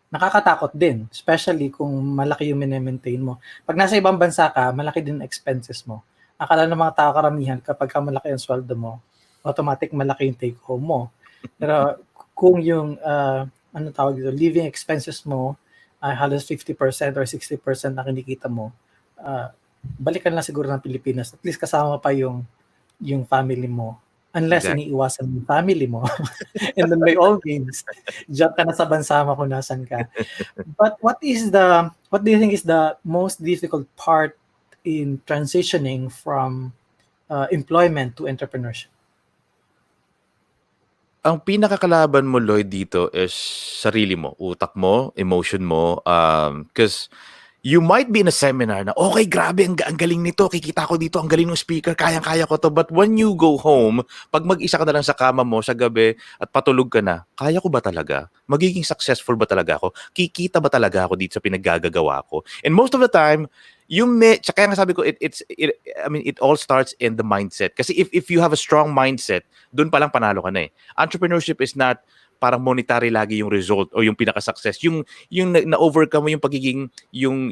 Nakakatakot din, especially kung malaki yung maintain mo. Pag nasa ibang bansa ka, malaki din expenses mo. Akala ng mga tao karamihan, kapag malaki ang sweldo mo, automatic malaki yung take home mo. Pero kung yung living expenses mo ay halos 50% or 60% na kinikita mo, balikan lang siguro ng Pilipinas. At least kasama pa yung family mo. Unless iniiwasan mo yung family mo. And then by all means, diyan ka na sa bansa mo kung nasan ka. But what do you think is the most difficult part in transitioning from employment to entrepreneurship? Ang pinakakalaban mo, Lloyd, dito is sarili mo, utak mo, emotion mo. Because you might be in a seminar na, okay, grabe, ang galing nito, kikita ko dito, ang galing ng speaker, kayang-kaya ko to. But when you go home, pag mag-isa ka na lang sa kama mo sa gabi at patulog ka na, kaya ko ba talaga? Magiging successful ba talaga ako? Kikita ba talaga ako dito sa pinaggagawa ko? And most of the time, kaya nga sabi ko, it all starts in the mindset. Kasi if you have a strong mindset, doon pa lang panalo ka na eh. Entrepreneurship is not parang monetary lagi yung result o yung pinaka-success. Yung na-overcome mo yung pagiging, yung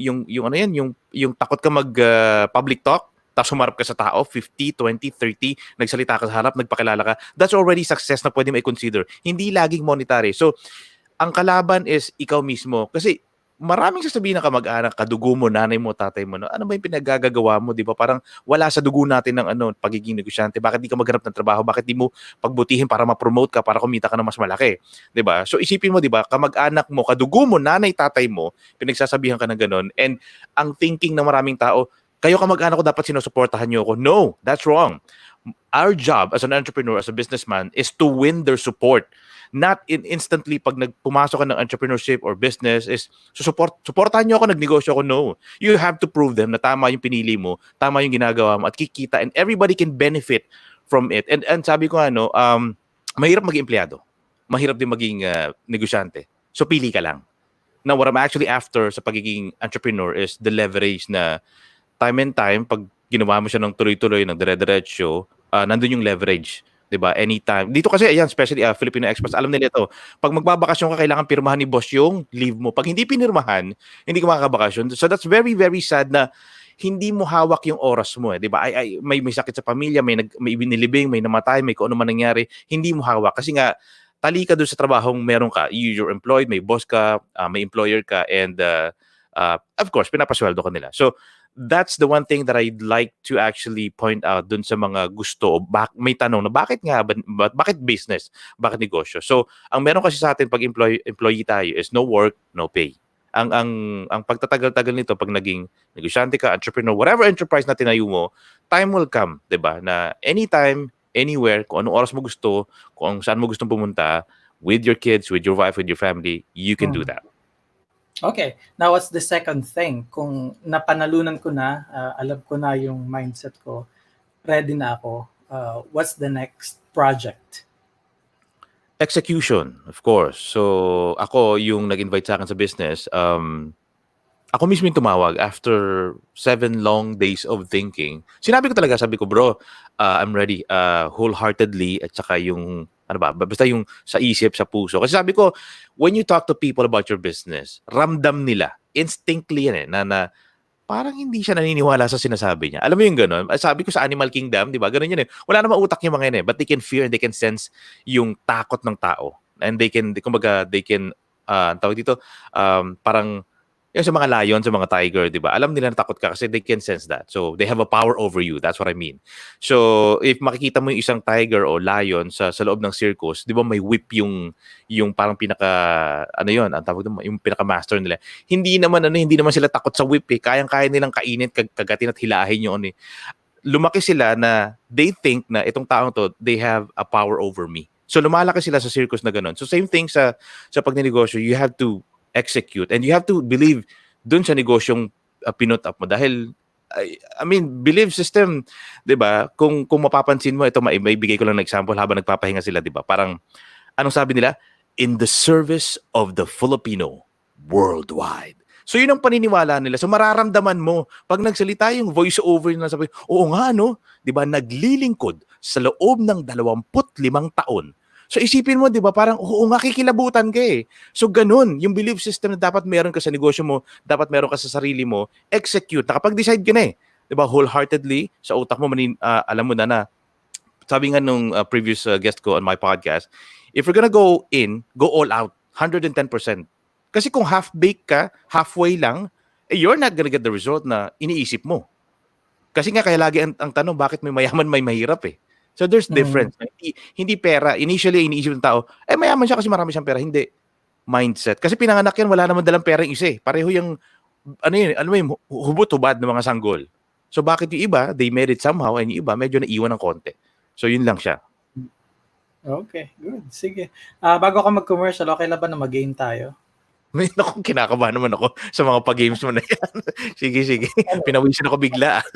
takot ka mag-public talk, tapos humarap ka sa tao, 50, 20, 30, nagsalita ka sa harap, nagpakilala ka, that's already success na pwede mai-consider. Hindi laging monetary. So, ang kalaban is ikaw mismo. Kasi, maraming sasabihin na kamag-anak, kadugo mo, nanay mo, tatay mo, no? Ano ba yung pinaggagawa mo, di ba? Parang wala sa dugo natin ng pagiging negosyante. Bakit di ka maghanap ng trabaho? Bakit di mo pagbutihin para ma-promote ka, para kumita ka ng mas malaki? Di ba? So isipin mo, di ba, kamag-anak mo, kadugo mo, nanay, tatay mo, pinagsasabihan ka ng ganun. And ang thinking ng maraming tao, kayo kamag-anak ko, dapat sinusuportahan niyo ako. No, that's wrong. Our job as an entrepreneur, as a businessman, is to win their support. Not instantly pag pumasok ka ng entrepreneurship or business is supportahan nyo ako, nagnegosyo ako. No. You have to prove them na tama yung pinili mo, tama yung ginagawa mo at kikita and everybody can benefit from it. And sabi ko mahirap maging empleyado. Mahirap din maging negosyante. So pili ka lang. Now what I'm actually after sa pagiging entrepreneur is the leverage na time and time pag ginawa mo siya ng tuloy-tuloy, ng dire-diretso, nandun yung leverage. Diba? Anytime. Dito kasi, ayan, especially Filipino expats, alam nila ito. Pag magbabakasyon ka, kailangan pirmahan ni boss yung leave mo. Pag hindi pinirmahan, hindi ka makakabakasyon. So that's very, very sad na hindi mo hawak yung oras mo. Diba? May sakit sa pamilya, may binilibing, may namatay, may kung ano man nangyari. Hindi mo hawak. Kasi nga, tali ka doon sa trabahong meron ka. You're employed, may boss ka, may employer ka, and of course, pinapasweldo ka nila. So, that's the one thing that I'd like to actually point out dun sa mga gusto. May tanong na bakit business? Bakit negosyo? So, ang meron kasi sa atin pag employee tayo is no work, no pay. Ang pagtatagal-tagal nito pag naging negosyante ka, entrepreneur, whatever enterprise na tinayo mo, time will come, 'di ba? Na anytime, anywhere, kung anong oras mo gusto, kung saan mo gustong pumunta, with your kids, with your wife, with your family, you can do that. Okay. Now, what's the second thing? Kung napanalunan ko na, alam ko na yung mindset ko, ready na ako, what's the next project? Execution, of course. So, ako yung nag-invite sa akin sa business. Ako mismo yung tumawag after 7 long days of thinking. Sinabi ko talaga, sabi ko, bro, I'm ready wholeheartedly at saka yung basta yung sa isip, sa puso. Kasi sabi ko, when you talk to people about your business, ramdam nila, instinctly yan na parang hindi siya naniniwala sa sinasabi niya. Alam mo yung gano'n? Sabi ko sa Animal Kingdom, di ba? Gano'n yun eh. Wala namang utak yung mga yun eh. But they can feel and they can sense yung takot ng tao. And they can, tawag dito, parang, yung sa mga lion, sa mga tiger, di ba? Alam nila na takot ka kasi they can sense that. So, they have a power over you. That's what I mean. So, if makikita mo yung isang tiger o lion sa loob ng circus, di ba may whip yung parang ang tawag doon, yung pinaka-master nila. Hindi naman sila takot sa whip eh. Kayang-kaya nilang kainin, kagatin at hilahin yung lumaki sila na they think na itong taong to, they have a power over me. So, lumalaki sila sa circus na gano'n. So, same thing sa pagninegosyo, you have to execute, and you have to believe dun sa negosyong pinut up mo. Dahil, I mean, belief system, di ba? Kung mapapansin mo, ito may bigay ko lang na example habang nagpapahinga sila, di ba? Parang, anong sabi nila? In the service of the Filipino worldwide. So yun ang paniniwala nila. So mararamdaman mo pag nagsalita yung voice over na sabi, oo nga no, 'di ba, naglilingkod sa loob ng 25 taon. So isipin mo, 'di ba, parang oo nga, kikilabutan ka eh. So ganun, yung belief system na dapat meron ka sa negosyo mo, dapat meron ka sa sarili mo, execute. Nakapag-decide ka na eh. 'Di ba, wholeheartedly sa utak mo alam mo na sabi nga nung previous guest ko on my podcast, if you're gonna go all out 110%. Kasi kung half-baked ka, halfway lang, you're not gonna get the result na iniisip mo. Kasi nga kaya lagi ang tanong, bakit may mayaman, may mahirap eh. So there's difference. Hindi pera. Initially, iniisip ng tao, mayaman siya kasi marami siyang pera. Hindi. Mindset. Kasi pinanganak yan, wala naman dalang pera yung isa eh. Pareho yung, hubot-hubad ng mga sanggol. So bakit yung iba, they made it somehow, and yung iba, medyo naiwan ng konti. So yun lang siya. Okay, good. Sige. Bago ako mag-commercial, okay lang ba na mag-game tayo? May kinakabahan naman ako sa mga pag-games mo na yan. Sige. Pinawisan ako bigla.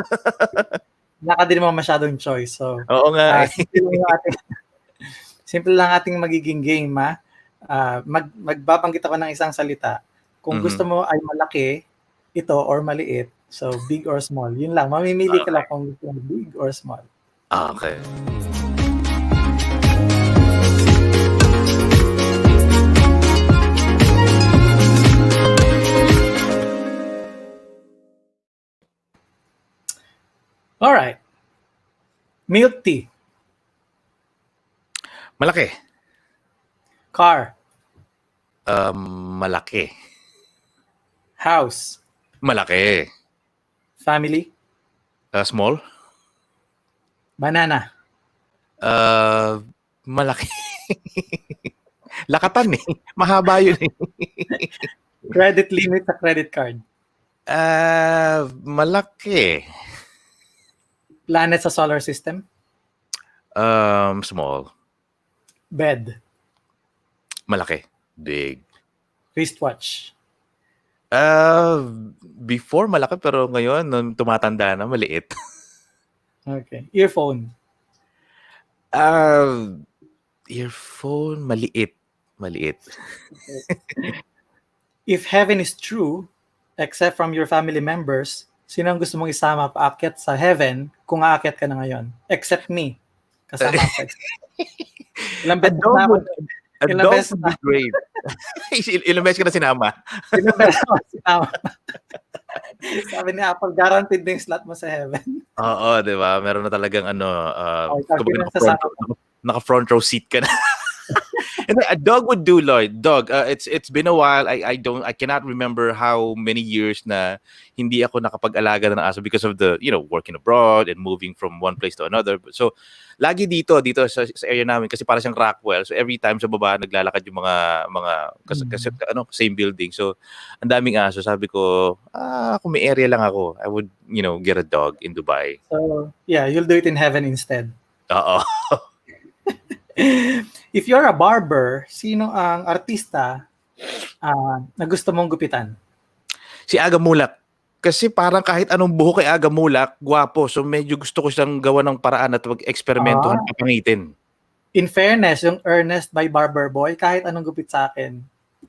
Naka din mo masyadong choice. So, oo nga. Simple lang ating magiging game, ha? Magbabanggit ako ng isang salita. Kung gusto mo ay malaki, ito, or maliit. So, big or small. Yun lang. Mamimili ka lang kung gusto mo big or small. Okay. Alright. Milk tea. Malaki. Car. Malaki. House. Malaki. Family. Small. Banana. Malaki. Lakatan eh. Mahaba yun eh. Credit limit sa credit card. Malaki. Planet sa solar system. Small. Bed. Malaki. Big. Wristwatch. Before malaki, pero ngayon nung tumatanda na, maliit. Okay. Earphone. Earphone, maliit. If heaven is true, except from your family members, sino ang gusto mong isama paakyat sa heaven kung aakyat ka na ngayon? Except me. Kasama ako. Ilang beses na ako. Ilang beses would be great. Ilang beses ka na sinama? Ilang beses ako sinama. Sabi ni Apple, guaranteed na yung slot mo sa heaven. Oo, di ba? Meron na talagang naka-front row seat ka na. And a dog would do, Lloyd. Dog. It's been a while. I cannot remember how many years na hindi ako nakapag-alaga ng aso because of the working abroad and moving from one place to another. So lagi dito sa area namin kasi para siyang Rockwell. So every time sa baba naglalakad yung mga kasi same building. So ang daming aso. Sabi ko, kung may area lang ako, I would get a dog in Dubai. So yeah, you'll do it in heaven instead. Oo. If you're a barber, sino ang artista na gusto mong gupitan? Si Aga Mulak. Kasi parang kahit anong buhok kay Aga Mulak, gwapo. So medyo gusto ko siyang gawa ng paraan at mag-eksperimentohan, papangitin. In fairness, yung Ernest by Barber Boy, kahit anong gupit sa akin,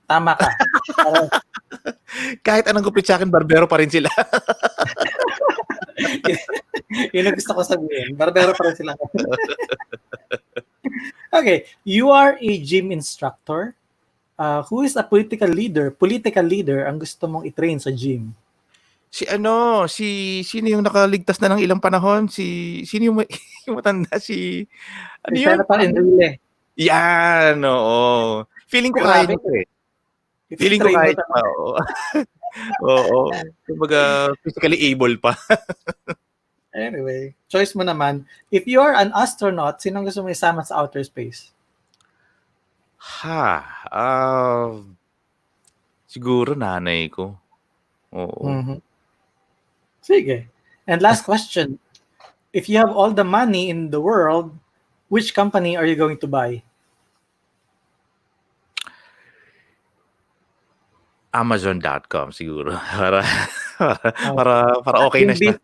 tama ka. Kahit anong gupit sa akin, barbero pa rin sila. Yun ang gusto ko sabihin. Barbero pa rin sila. Okay, you are a gym instructor. Who is a political leader ang gusto mong i-train sa gym? Sino yung nakaligtas na ng ilang panahon? Sino yung matanda? Ano yun? Senator Enrile. Yan, oo. Feeling ko kaya nito eh. Feeling ko kaya pa, oo. Oo. Kumbaga, physically able pa. Anyway, choice mo naman. If you are an astronaut, sinong gusto mo isama sa outer space? Siguro nanay ko. Oo. Mm-hmm. Sige. And last question. If you have all the money in the world, which company are you going to buy? Amazon.com siguro. Para okay na Yung siya.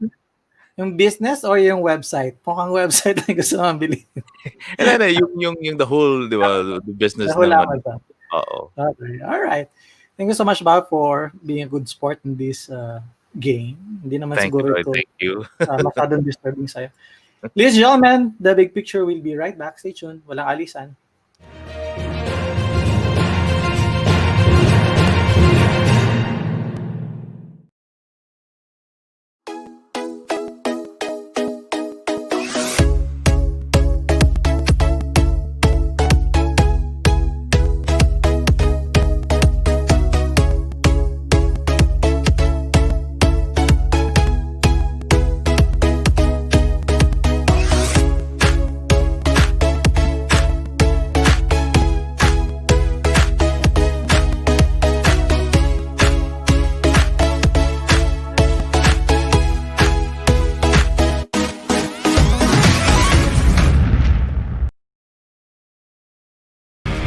yung business or yung website? Mukhang website lang gusto mong bilhin. And then, yung the whole, di ba, the business ng Nahula ano. mo ito. Oo. Okay. All right. Thank you so much, Bob, for being a good sport in this game. Hindi naman Thank you, siguro Lloyd. ito Thank you. masyadong disturbing sa'yo. Ladies and gentlemen, the big picture will be right back. Stay tuned. Walang alisan.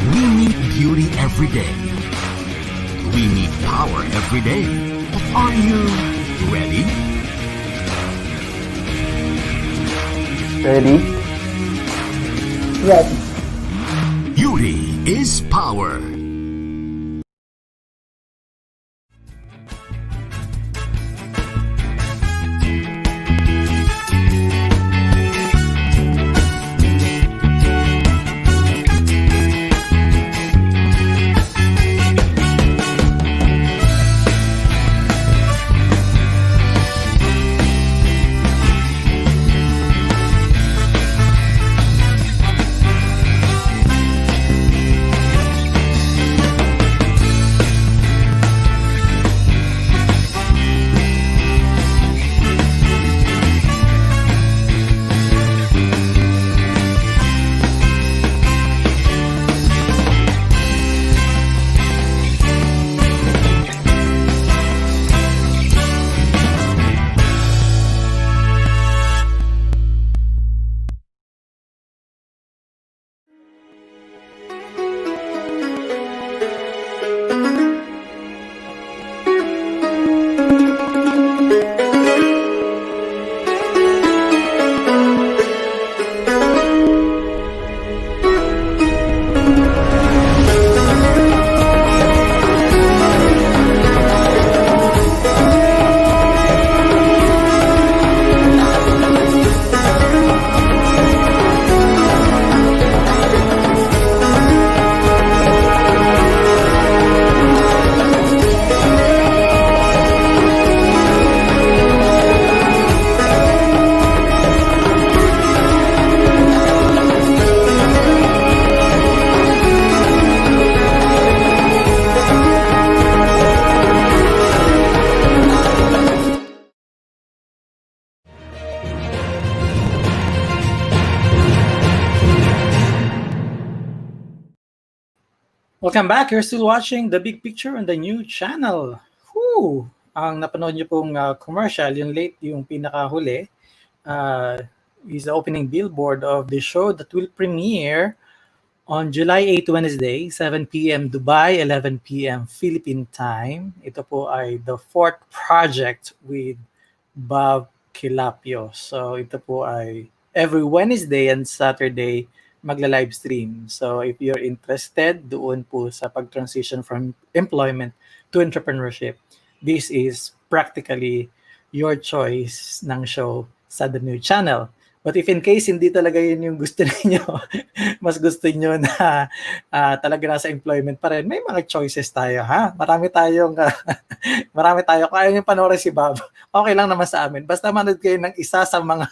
We need beauty every day. We need power every day. But are you ready? Ready? Ready. Beauty is power. Welcome back. You're still watching The Big Picture on the new channel. Whew! Ang napanood niyo pong commercial, yung late, yung pinakahuli, is the opening billboard of the show that will premiere on July 8, Wednesday, 7 p.m. Dubai, 11 p.m. Philippine time. Ito po ay the fourth project with Bob Quilapio. So ito po ay every Wednesday and Saturday magla-live stream. So if you're interested doon po sa pag-transition from employment to entrepreneurship, this is practically your choice ng show sa the new channel. But if in case hindi talaga yun yung gusto niyo, mas gusto niyo na talaga nasa employment pa rin, may mga choices tayo, ha? Marami tayo. Kung ayaw niyo panoorin si Bob, okay lang naman sa amin. Basta manood kayo ng isa sa mga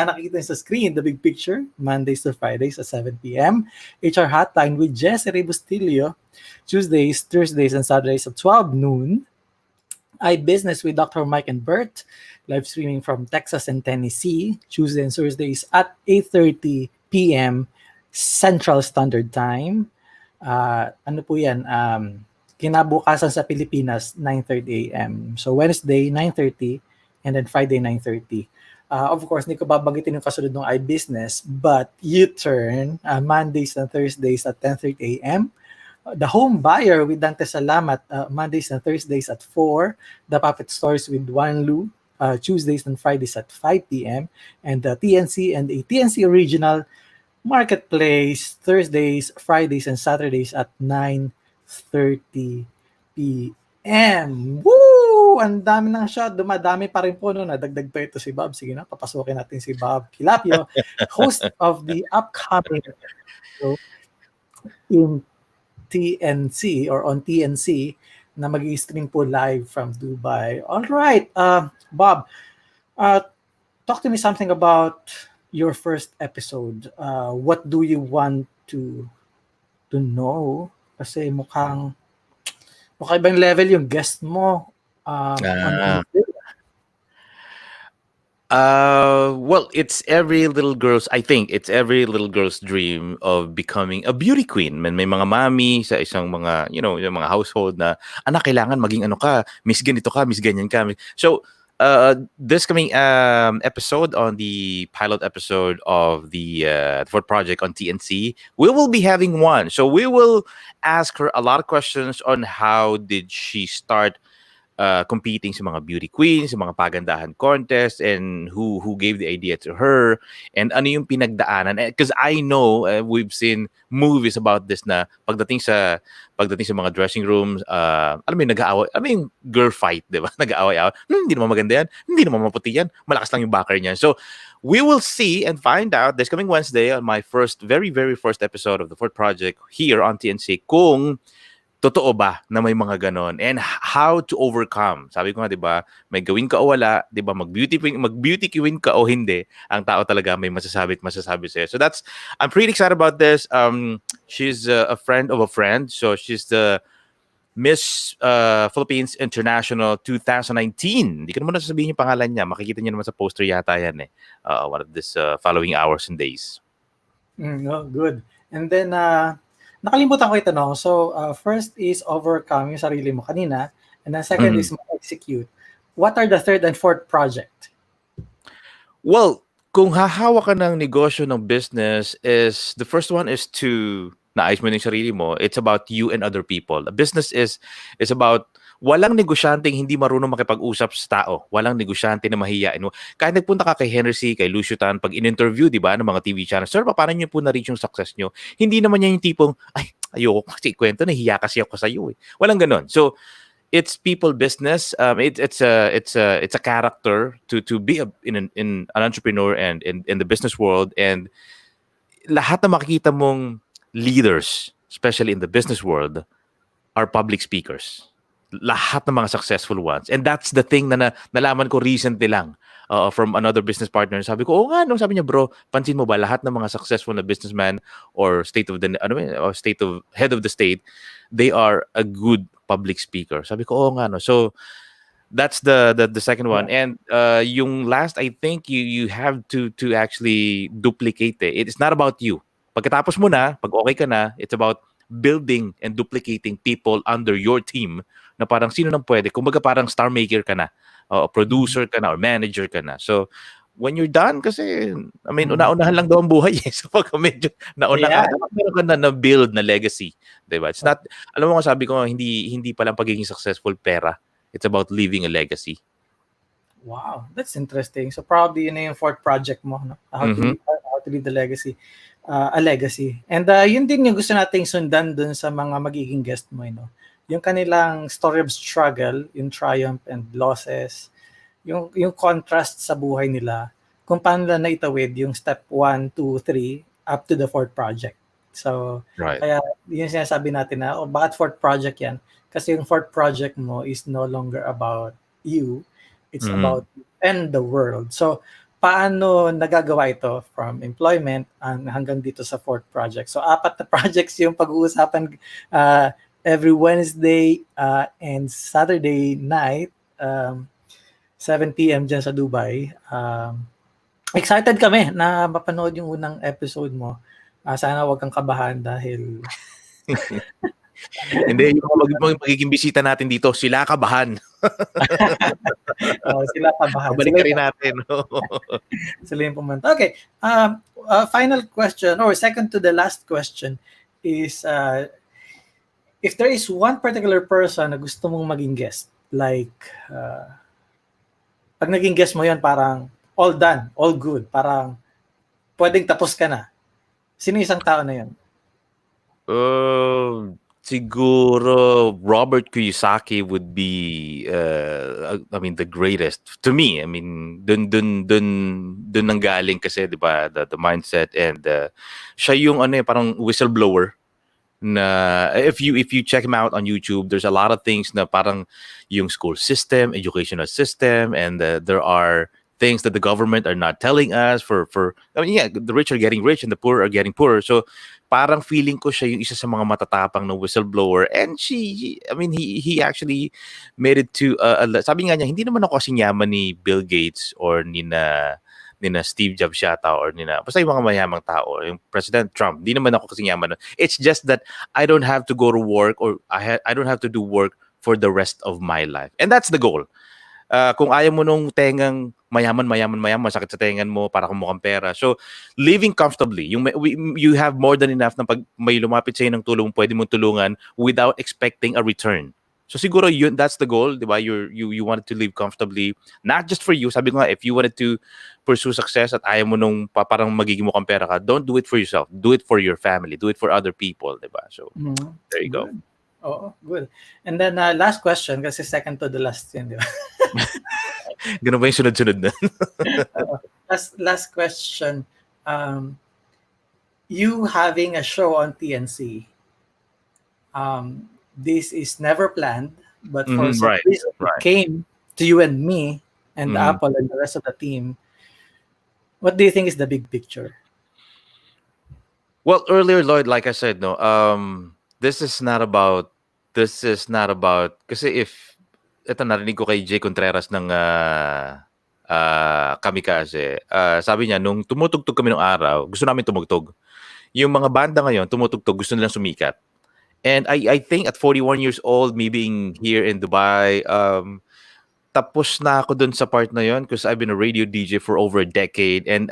nakikita sa screen, The Big Picture, Mondays to Fridays at 7 p.m. HR Hotline with Jesse Bustillo, Tuesdays, Thursdays, and Saturdays at 12 noon. iBusiness with Dr. Mike and Bert, live streaming from Texas and Tennessee, Tuesdays and Thursdays at 8:30 p.m. Central Standard Time. Ano po yan? Kinabukasan sa Pilipinas, 9:30 a.m. So Wednesday, 9:30, and then Friday, 9:30. Of course, hindi ko babanggitin yung kasunod ng iBusiness, but U-Turn, Mondays and Thursdays at 10:30 a.m., The Home Buyer with Dante Salamat, Mondays and Thursdays at 4. The Puppet Stories with Juan Lu, Tuesdays and Fridays at 5 p.m. And the TNC and a TNC Original Marketplace, Thursdays, Fridays, and Saturdays at 9:30 p.m. Woo! Ang dami ng shot. Dumadami pa rin po no. Nadagdag pa ito si Bob. Sige na, papasukin natin si Bob Quilapio, host of the upcoming show in TNC or on TNC na mag-i-stream po live from Dubai. All right, Bob, talk to me something about your first episode. What do you want to know? Kasi mukhang ibang level yung guest mo on Tuesday. Well, it's every little girl's, I think, it's every little girl's dream of becoming a beauty queen. May mga mami sa isang mga, yung mga household na, anak, kailangan maging ano ka, miss ganito ka, miss ganyan ka. So, this coming episode on the pilot episode of the Ford Project on TNC, we will be having one. So we will ask her a lot of questions on how did she start competing sa mga beauty queens, sa mga pagandahan contest, and who gave the idea to her, and ano yung pinagdaanan. Because I know we've seen movies about this na pagdating sa mga dressing rooms, alam mo yung nag-aaway, alam mo yung girl fight, di ba? Nag-aaway-aaway. Hindi naman maganda yan, hindi naman maputi yan, malakas lang yung backer niyan. So we will see and find out this coming Wednesday on my very, very first episode of the Ford Project here on TNC kung totoo ba na may mga ganon and how to overcome. Sabi ko nga, 'di ba, may gawin ka o wala, 'di ba, mag-beauty queen ka o hindi, ang tao talaga may masasabi sa'yo. So I'm pretty excited about this. She's a friend of a friend. So she's the Miss Philippines International 2019. Hindi ko naman sasabihin yung pangalan niya. Makikita niyo naman sa poster yata yan one of this following hours and days. Good. And then nakalimutan ko itanong. So, first is overcome yung sarili mo kanina. And then second is execute. What are the third and fourth project? Well, kung hahawa ka ng negosyo ng business, is the first one is to naayos mo yung sarili mo. It's about you and other people. A business is about walang negosyanteng hindi marunong makipag-usap sa tao. Walang negosyante na mahihiyain mo. Kahit nagpunta ka kay Henry C., kay Lucio Tan, pag in-interview, di ba, ng mga TV channels, sir, paano nyo po na-reach yung success nyo? Hindi naman yan yung tipong, ay, ayoko kasi kwento, nahihiya kasi ako sa iyo. Walang ganon. So, it's people business. It's a character to be in an entrepreneur and in the business world. And lahat na makikita mong leaders, especially in the business world, are public speakers. Lahat ng mga successful ones. And that's the thing na nalaman ko recently lang from another business partner. Sabi ko, no? Sabi niya, bro, pansin mo ba, lahat ng mga successful na businessman or head of the state, they are a good public speaker. Sabi ko, no? So, that's the second one. And yung last, I think you have to actually duplicate it. It's not about you. Pagkatapos mo na, pag okay ka na, it's about building and duplicating people under your team na parang sino nang pwede. Kumbaga parang star maker ka na, producer ka na, or manager ka na. So, when you're done, kasi, I mean, una-unahan lang daw ang buhay eh. So, pag medyo nauna ka, meron ka na build na legacy. Diba? It's not, alam mo nga sabi ko, hindi palang pagiging successful pera. It's about leaving a legacy. Wow, that's interesting. So, probably yun na yung fourth project mo, no? How to leave the legacy. A legacy. And yun din yung gusto nating sundan dun sa mga magiging guest mo, yung kanilang story of struggle, yung triumph and losses, yung contrast sa buhay nila, kung paano nila naitawid yung step 1, 2, 3 up to the fourth project. So, kaya yun sinasabi natin na, bakit fourth project yan? Kasi yung fourth project mo is no longer about you, it's about you and the world. So, paano nagagawa ito from employment hanggang dito sa fourth project? So, 4 na projects yung pag-uusapan every Wednesday and Saturday night, 7 p.m. dyan sa Dubai. Excited kami na mapanood yung unang episode mo. Sana wag kang kabahan dahil... Hindi, yung magiging bisita natin dito, sila kabahan. Sila kabahan. Balik ka rin natin. Sila yung pumunta. Okay. Final question, or second to the last question is, if there is one particular person na gusto mong maging guest, like, pag naging guest mo yan, parang all done, all good, parang pwedeng tapos ka na. Sino isang tao na yun? Siguro Robert Kiyosaki would be I mean the greatest to me. I mean dun nanggaling kasi 'di ba the mindset and siya yung parang whistleblower na if you check him out on YouTube, there's a lot of things na parang yung school system, educational system, and there are things that the government are not telling us for I mean, yeah, the rich are getting rich and the poor are getting poorer. So parang feeling ko siya yung isa sa mga matatapang na whistleblower, and I mean he actually made it to sabi nga niya, hindi naman ako kasing yaman ni Bill Gates or ni na Steve Jobs yata or basta yung mga mayamang tao, yung President Trump, hindi naman ako kasing yaman. It's just that I don't have to go to work or I don't have to do work for the rest of my life, and that's the goal. Kung ayaw mo nung tengang mayaman, masakit sa tengan mo para kung mukhang pera. So, living comfortably, you have more than enough na pag may lumapit sa'yo ng tulong, pwede mong tulungan without expecting a return. So, siguro that's the goal, di ba? You wanted to live comfortably, not just for you. Sabi ko nga, if you wanted to pursue success at ayaw mo nung parang magiging mukhang pera ka, don't do it for yourself. Do it for your family. Do it for other people, di ba? So, there you go. Oh, good. And then last question, kasi second to the last yun, di ba? Ganun ba yung sunod-sunod na? Last question. You having a show on TNC, this is never planned, but for some reason it came to you and me and Apple and the rest of the team. What do you think is the big picture? Well, earlier, Lloyd, like I said, no, this is not about kasi if ito narinig ko kay Jay Contreras ng Kamikaze, sabi niya nung tumutugtog kami nung araw, gusto namin tumugtog. Yung mga banda ngayon tumutugtog, gusto nilang sumikat. And I think at 41 years old, me being here in Dubai, tapos na ako dun sa part na yon because I've been a radio DJ for over a decade, and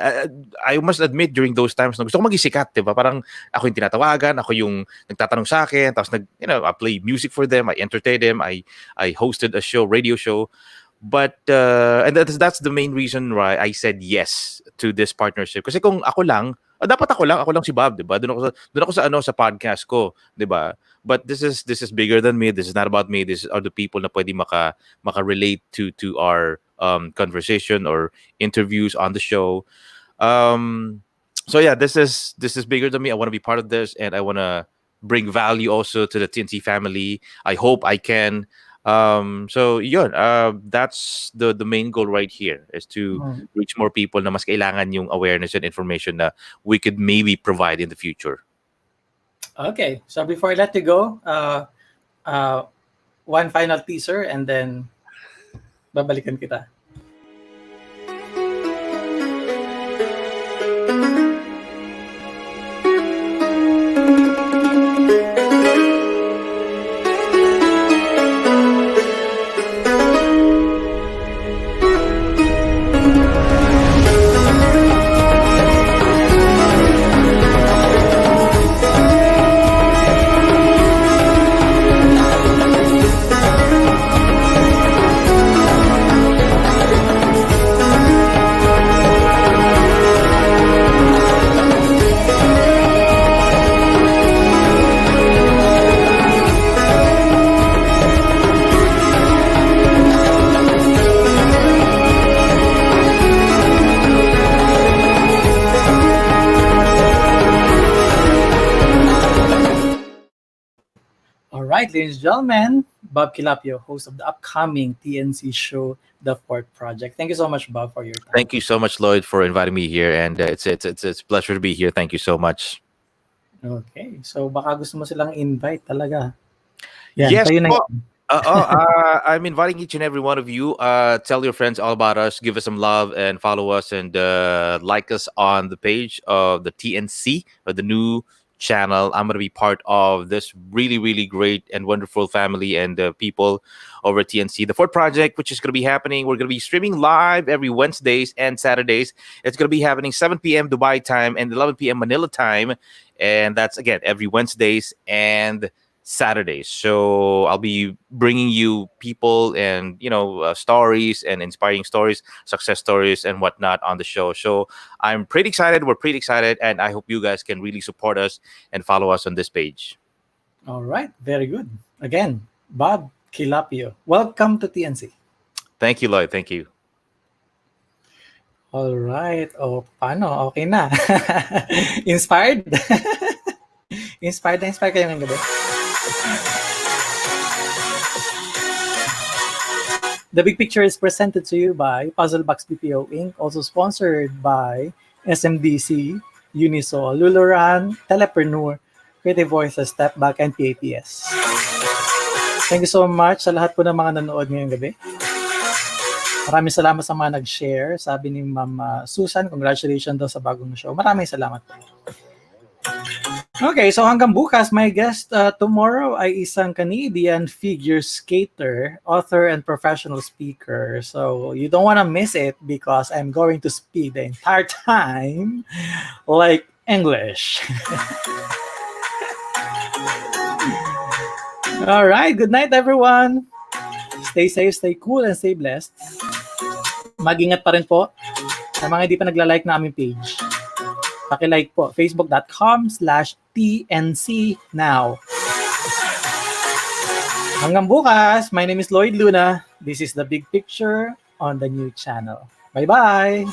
I must admit during those times na gusto ko maging sikat, diba? Parang ako yung tinatawagan, ako yung nagtatanong sa akin, tapos I play music for them, I entertain them, I hosted a radio show. But and that's the main reason why I said yes to this partnership. Kasi kung ako lang, dapat ako lang si Bob, 'di ba? Doon ako sa podcast ko, 'di ba? But this is bigger than me. This is not about me. This are the people na pwede maka-relate to our conversation or interviews on the show. So yeah, this is bigger than me. I want to be part of this, and I want to bring value also to the TNC family. I hope I can. So yun, that's the main goal right here, is to reach more people na mas kailangan yung awareness and information na we could maybe provide in the future. Okay, so before I let you go, one final teaser and then babalikan kita. Alright, ladies and gentlemen, Bob Quilapio, host of the upcoming TNC show, The Fourth Project. Thank you so much, Bob, for your time. Thank you so much, Lloyd, for inviting me here, and it's a pleasure to be here. Thank you so much. Okay, so baka gusto mo silang invite talaga. Yan, Yes, kayo na po. yan. I'm inviting each and every one of you. Tell your friends all about us. Give us some love and follow us and like us on the page of the TNC, or the new channel. I'm going to be part of this really, really great and wonderful family and people over at TNC. The Fourth Project, which is going to be happening, we're going to be streaming live every Wednesdays and Saturdays. It's going to be happening 7 p.m. Dubai time and 11 p.m. Manila time. And that's, again, every Wednesdays and Saturdays. So I'll be bringing you people and stories and inspiring stories, success stories and whatnot on the show. So I'm pretty excited. We're pretty excited, and I hope you guys can really support us and follow us on this page. All right, very good. Again, Bob Quilapio, welcome to TNC. Thank you, Lloyd. Thank you. All right. O, paano? Okay na. Inspired? Inspired na inspired kayo ngayong gabi? The Big Picture is presented to you by Puzzlebox BPO Inc., also sponsored by SMDC, Uniso, Luluran, Telepreneur, Creative Voices, Step Back, and PAPS. Thank you so much sa lahat po ng mga nanood ngayong gabi. Maraming salamat sa mga nag-share. Sabi ni Ma'am Susan, congratulations daw sa bagong show. Maraming salamat po. Okay, so hanggang bukas, my guest tomorrow ay isang Canadian figure skater, author, and professional speaker. So you don't want to miss it because I'm going to speak the entire time like English. All right, good night everyone. Stay safe, stay cool, and stay blessed. Mag-ingat pa rin po sa mga hindi pa nagla-like na aming page. Paki-like po, facebook.com/TNC now. Hanggang bukas, my name is Lloyd Luna. This is The Big Picture on the new channel. Bye-bye!